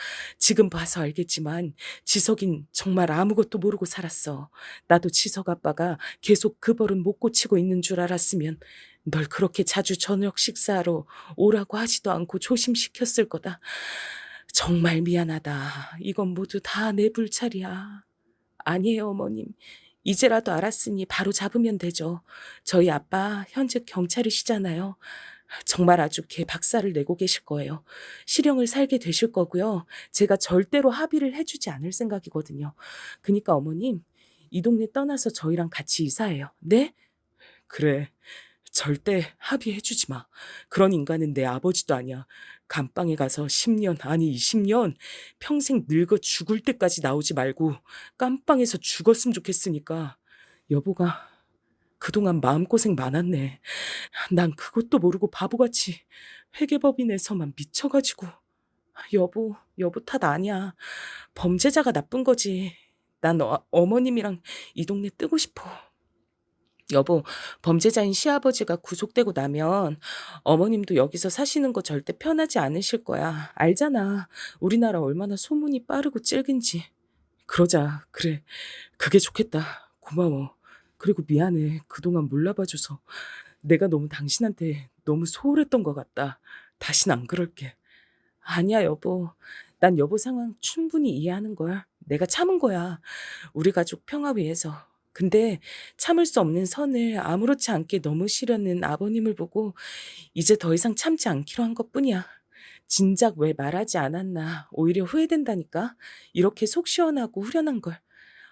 지금 봐서 알겠지만 지석인 정말 아무것도 모르고 살았어. 나도 지석 아빠가 계속 그 버릇 못 고치고 있는 줄 알았으면 널 그렇게 자주 저녁 식사하러 오라고 하지도 않고 조심시켰을 거다. 정말 미안하다. 이건 모두 다 내 불찰이야. 아니에요, 어머님. 이제라도 알았으니 바로 잡으면 되죠. 저희 아빠 현직 경찰이시잖아요. 정말 아주 개 박살을 내고 계실 거예요. 실형을 살게 되실 거고요. 제가 절대로 합의를 해주지 않을 생각이거든요. 그니까 어머님, 이 동네 떠나서 저희랑 같이 이사해요. 네? 그래. 절대 합의해주지 마. 그런 인간은 내 아버지도 아니야. 감방에 가서 10년, 아니 20년, 평생 늙어 죽을 때까지 나오지 말고 깜빵에서 죽었으면 좋겠으니까. 여보가 그동안 마음고생 많았네. 난 그것도 모르고 바보같이 회계법인에서만 미쳐가지고. 여보 탓 아니야. 범죄자가 나쁜 거지. 난 어머님이랑 이 동네 뜨고 싶어. 여보, 범죄자인 시아버지가 구속되고 나면 어머님도 여기서 사시는 거 절대 편하지 않으실 거야. 알잖아. 우리나라 얼마나 소문이 빠르고 찔긴지. 그러자. 그래. 그게 좋겠다. 고마워. 그리고 미안해. 그동안 몰라봐줘서. 내가 너무 당신한테 너무 소홀했던 것 같다. 다신 안 그럴게. 아니야, 여보. 난 여보 상황 충분히 이해하는 걸. 내가 참은 거야. 우리 가족 평화 위해서. 근데 참을 수 없는 선을 아무렇지 않게 넘으시려는 아버님을 보고 이제 더 이상 참지 않기로 한 것뿐이야. 진작 왜 말하지 않았나. 오히려 후회된다니까. 이렇게 속 시원하고 후련한 걸.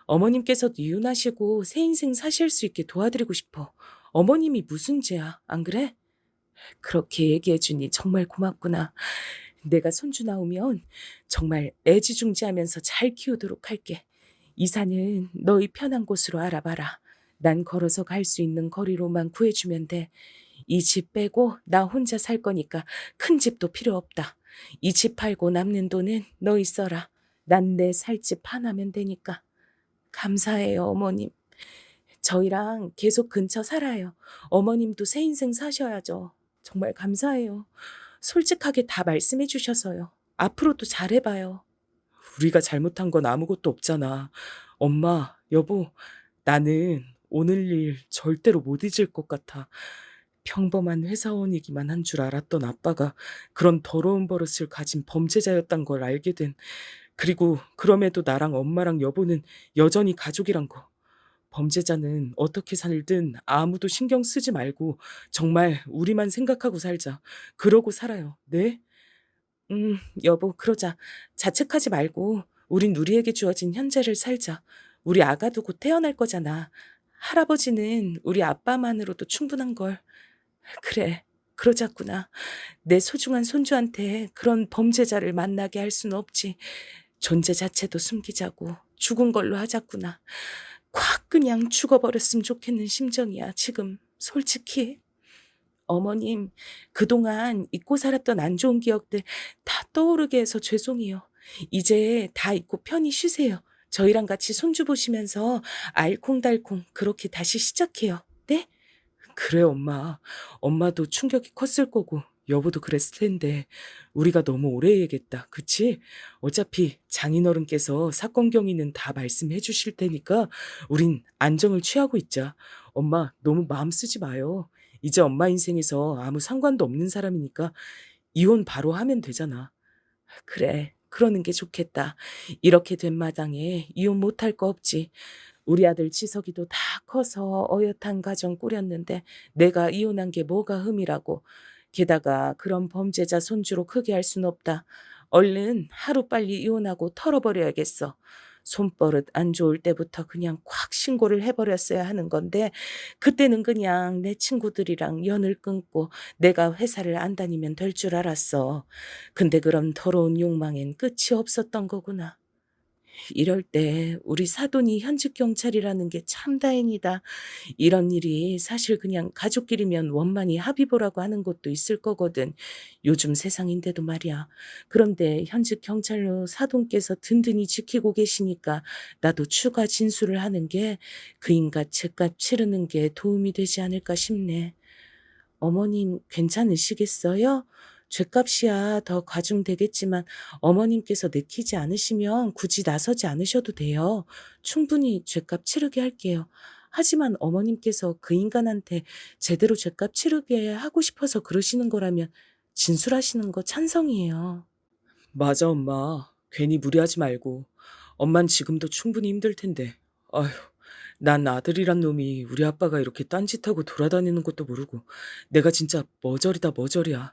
어머님께서도 이혼하시고 새 인생 사실 수 있게 도와드리고 싶어. 어머님이 무슨 죄야, 안 그래? 그렇게 얘기해주니 정말 고맙구나. 내가 손주 나오면 정말 애지중지하면서 잘 키우도록 할게. 이사는 너희 편한 곳으로 알아봐라. 난 걸어서 갈 수 있는 거리로만 구해주면 돼. 이 집 빼고 나 혼자 살 거니까 큰 집도 필요 없다. 이 집 팔고 남는 돈은 너희 써라. 난 내 살 집 하나면 되니까. 감사해요, 어머님. 저희랑 계속 근처 살아요. 어머님도 새 인생 사셔야죠. 정말 감사해요. 솔직하게 다 말씀해 주셔서요. 앞으로도 잘해봐요. 우리가 잘못한 건 아무것도 없잖아. 엄마, 여보, 나는 오늘 일 절대로 못 잊을 것 같아. 평범한 회사원이기만 한 줄 알았던 아빠가 그런 더러운 버릇을 가진 범죄자였단 걸 알게 된, 그리고 그럼에도 나랑 엄마랑 여보는 여전히 가족이란 거. 범죄자는 어떻게 살든 아무도 신경 쓰지 말고 정말 우리만 생각하고 살자. 그러고 살아요. 네? 여보, 그러자. 자책하지 말고 우린 우리에게 주어진 현재를 살자. 우리 아가도 곧 태어날 거잖아. 할아버지는 우리 아빠만으로도 충분한 걸. 그래, 그러자꾸나. 내 소중한 손주한테 그런 범죄자를 만나게 할 수는 없지. 존재 자체도 숨기자고 죽은 걸로 하자꾸나. 콱 그냥 죽어버렸으면 좋겠는 심정이야, 지금. 솔직히. 어머님, 그동안 잊고 살았던 안 좋은 기억들 다 떠오르게 해서 죄송해요. 이제 다 잊고 편히 쉬세요. 저희랑 같이 손주 보시면서 알콩달콩 그렇게 다시 시작해요. 네? 그래, 엄마. 엄마도 충격이 컸을 거고 여보도 그랬을 텐데 우리가 너무 오래 얘기했다. 그치? 어차피 장인어른께서 사건 경위는 다 말씀해 주실 테니까 우린 안정을 취하고 있자. 엄마 너무 마음 쓰지 마요. 이제 엄마 인생에서 아무 상관도 없는 사람이니까 이혼 바로 하면 되잖아. 그래, 그러는 게 좋겠다. 이렇게 된 마당에 이혼 못할 거 없지. 우리 아들 지석이도 다 커서 어엿한 가정 꾸렸는데 내가 이혼한 게 뭐가 흠이라고. 게다가 그런 범죄자 손주로 크게 할 순 없다. 얼른 하루빨리 이혼하고 털어버려야겠어. 손버릇 안 좋을 때부터 그냥 콱 신고를 해버렸어야 하는 건데 그때는 그냥 내 친구들이랑 연을 끊고 내가 회사를 안 다니면 될 줄 알았어. 근데 그런 더러운 욕망엔 끝이 없었던 거구나. 이럴 때 우리 사돈이 현직 경찰이라는 게 참 다행이다. 이런 일이 사실 그냥 가족끼리면 원만히 합의 보라고 하는 것도 있을 거거든. 요즘 세상인데도 말이야. 그런데 현직 경찰로 사돈께서 든든히 지키고 계시니까 나도 추가 진술을 하는 게 그 인간 죄값 치르는 게 도움이 되지 않을까 싶네. 어머님 괜찮으시겠어요? 죗값이야 더 과중되겠지만 어머님께서 내키지 않으시면 굳이 나서지 않으셔도 돼요. 충분히 죗값 치르게 할게요. 하지만 어머님께서 그 인간한테 제대로 죗값 치르게 하고 싶어서 그러시는 거라면 진술하시는 거 찬성이에요. 맞아, 엄마. 괜히 무리하지 말고. 엄만 지금도 충분히 힘들 텐데. 아휴, 난 아들이란 놈이 우리 아빠가 이렇게 딴짓하고 돌아다니는 것도 모르고 내가 진짜 머저리다 머저리야.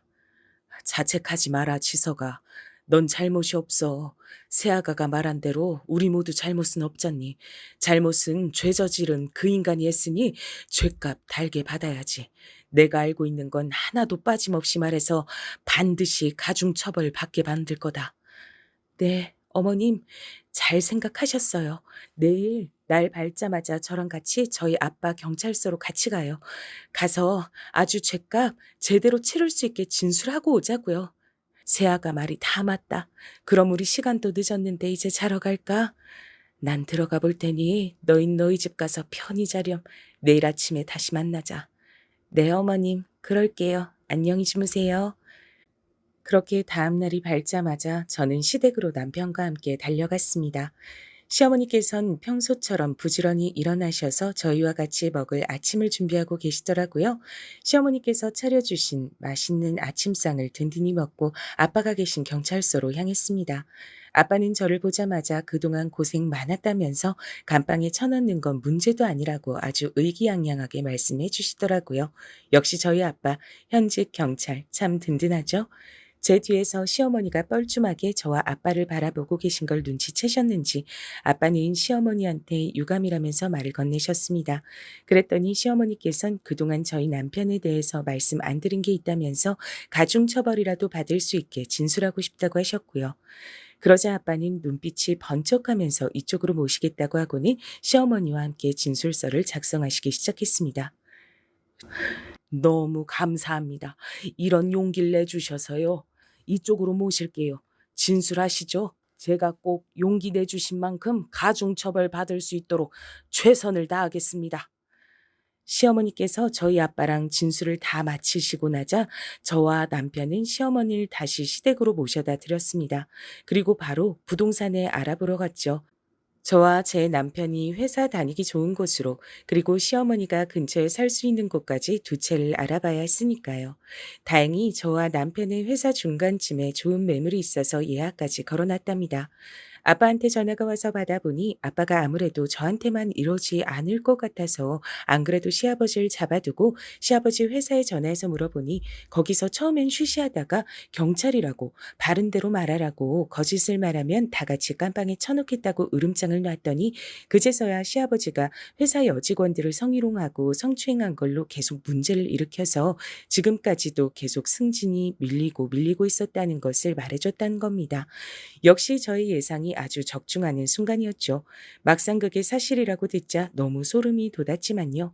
자책하지 마라, 지석아. 넌 잘못이 없어. 새아가가 말한 대로 우리 모두 잘못은 없잖니. 잘못은 죄 저지른 그 인간이 했으니 죄값 달게 받아야지. 내가 알고 있는 건 하나도 빠짐없이 말해서 반드시 가중처벌 받게 만들 거다. 네, 어머님, 잘 생각하셨어요. 내일 날 밝자마자 저랑 같이 저희 아빠 경찰서로 같이 가요. 가서 아주 죄값 제대로 치를 수 있게 진술하고 오자고요. 세아가 말이 다 맞다. 그럼 우리 시간도 늦었는데 이제 자러 갈까? 난 들어가 볼 테니 너흰 너희 집 가서 편히 자렴. 내일 아침에 다시 만나자. 네, 어머님, 그럴게요. 안녕히 주무세요. 그렇게 다음 날이 밝자마자 저는 시댁으로 남편과 함께 달려갔습니다. 시어머니께선 평소처럼 부지런히 일어나셔서 저희와 같이 먹을 아침을 준비하고 계시더라고요. 시어머니께서 차려주신 맛있는 아침상을 든든히 먹고 아빠가 계신 경찰서로 향했습니다. 아빠는 저를 보자마자 그동안 고생 많았다면서 감방에 쳐넣는 건 문제도 아니라고 아주 의기양양하게 말씀해 주시더라고요. 역시 저희 아빠 현직 경찰 참 든든하죠. 제 뒤에서 시어머니가 뻘쭘하게 저와 아빠를 바라보고 계신 걸 눈치채셨는지 아빠는 시어머니한테 유감이라면서 말을 건네셨습니다. 그랬더니 시어머니께선 그동안 저희 남편에 대해서 말씀 안 드린 게 있다면서 가중처벌이라도 받을 수 있게 진술하고 싶다고 하셨고요. 그러자 아빠는 눈빛이 번쩍하면서 이쪽으로 모시겠다고 하고는 시어머니와 함께 진술서를 작성하시기 시작했습니다. 너무 감사합니다. 이런 용기를 내주셔서요. 이쪽으로 모실게요. 진술하시죠. 제가 꼭 용기 내주신 만큼 가중처벌 받을 수 있도록 최선을 다하겠습니다. 시어머니께서 저희 아빠랑 진술을 다 마치시고 나자 저와 남편은 시어머니를 다시 시댁으로 모셔다 드렸습니다. 그리고 바로 부동산에 알아보러 갔죠. 저와 제 남편이 회사 다니기 좋은 곳으로 그리고 시어머니가 근처에 살 수 있는 곳까지 두 채를 알아봐야 했으니까요. 다행히 저와 남편의 회사 중간쯤에 좋은 매물이 있어서 예약까지 걸어놨답니다. 아빠한테 전화가 와서 받아보니 아빠가 아무래도 저한테만 이러지 않을 것 같아서 안 그래도 시아버지를 잡아두고 시아버지 회사에 전화해서 물어보니 거기서 처음엔 쉬쉬하다가 경찰이라고 바른 대로 말하라고 거짓을 말하면 다 같이 깜빵에 쳐놓겠다고 으름장을 놨더니 그제서야 시아버지가 회사 여직원들을 성희롱하고 성추행한 걸로 계속 문제를 일으켜서 지금까지도 계속 승진이 밀리고 있었다는 것을 말해줬다는 겁니다. 역시 저의 예상이 아주 적중하는 순간이었죠. 막상 그게 사실이라고 듣자 너무 소름이 돋았지만요.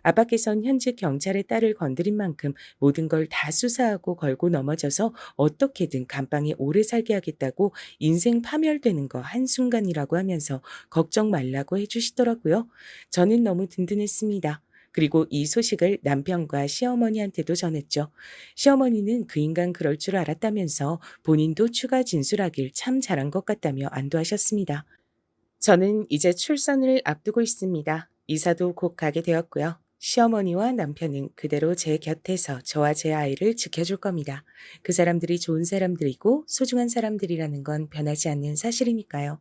아빠께선 현직 경찰의 딸을 건드린 만큼 모든 걸 다 수사하고 걸고 넘어져서 어떻게든 감방에 오래 살게 하겠다고 인생 파멸되는 거 한순간이라고 하면서 걱정 말라고 해주시더라고요. 저는 너무 든든했습니다. 그리고 이 소식을 남편과 시어머니한테도 전했죠. 시어머니는 그 인간 그럴 줄 알았다면서 본인도 추가 진술하길 참 잘한 것 같다며 안도하셨습니다. 저는 이제 출산을 앞두고 있습니다. 이사도 곧 가게 되었고요. 시어머니와 남편은 그대로 제 곁에서 저와 제 아이를 지켜줄 겁니다. 그 사람들이 좋은 사람들이고 소중한 사람들이라는 건 변하지 않는 사실이니까요.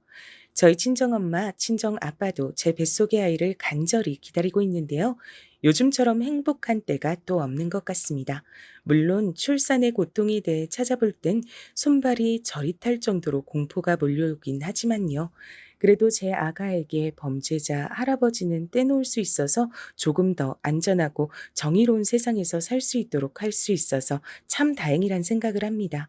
저희 친정엄마, 친정아빠도 제 뱃속의 아이를 간절히 기다리고 있는데요. 요즘처럼 행복한 때가 또 없는 것 같습니다. 물론 출산의 고통에 대해 찾아볼 땐 손발이 저릿할 정도로 공포가 몰려오긴 하지만요. 그래도 제 아가에게 범죄자 할아버지는 떼놓을 수 있어서 조금 더 안전하고 정의로운 세상에서 살 수 있도록 할 수 있어서 참 다행이란 생각을 합니다.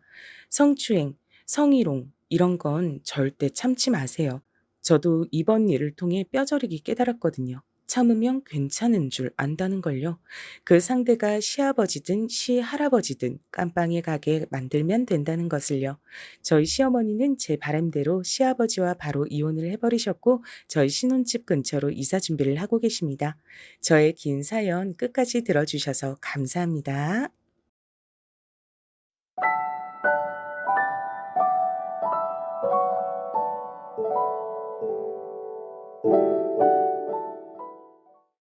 성추행, 성희롱 이런 건 절대 참지 마세요. 저도 이번 일을 통해 뼈저리게 깨달았거든요. 참으면 괜찮은 줄 안다는 걸요. 그 상대가 시아버지든 시할아버지든 깜빵에 가게 만들면 된다는 것을요. 저희 시어머니는 제 바람대로 시아버지와 바로 이혼을 해버리셨고 저희 신혼집 근처로 이사 준비를 하고 계십니다. 저의 긴 사연 끝까지 들어주셔서 감사합니다.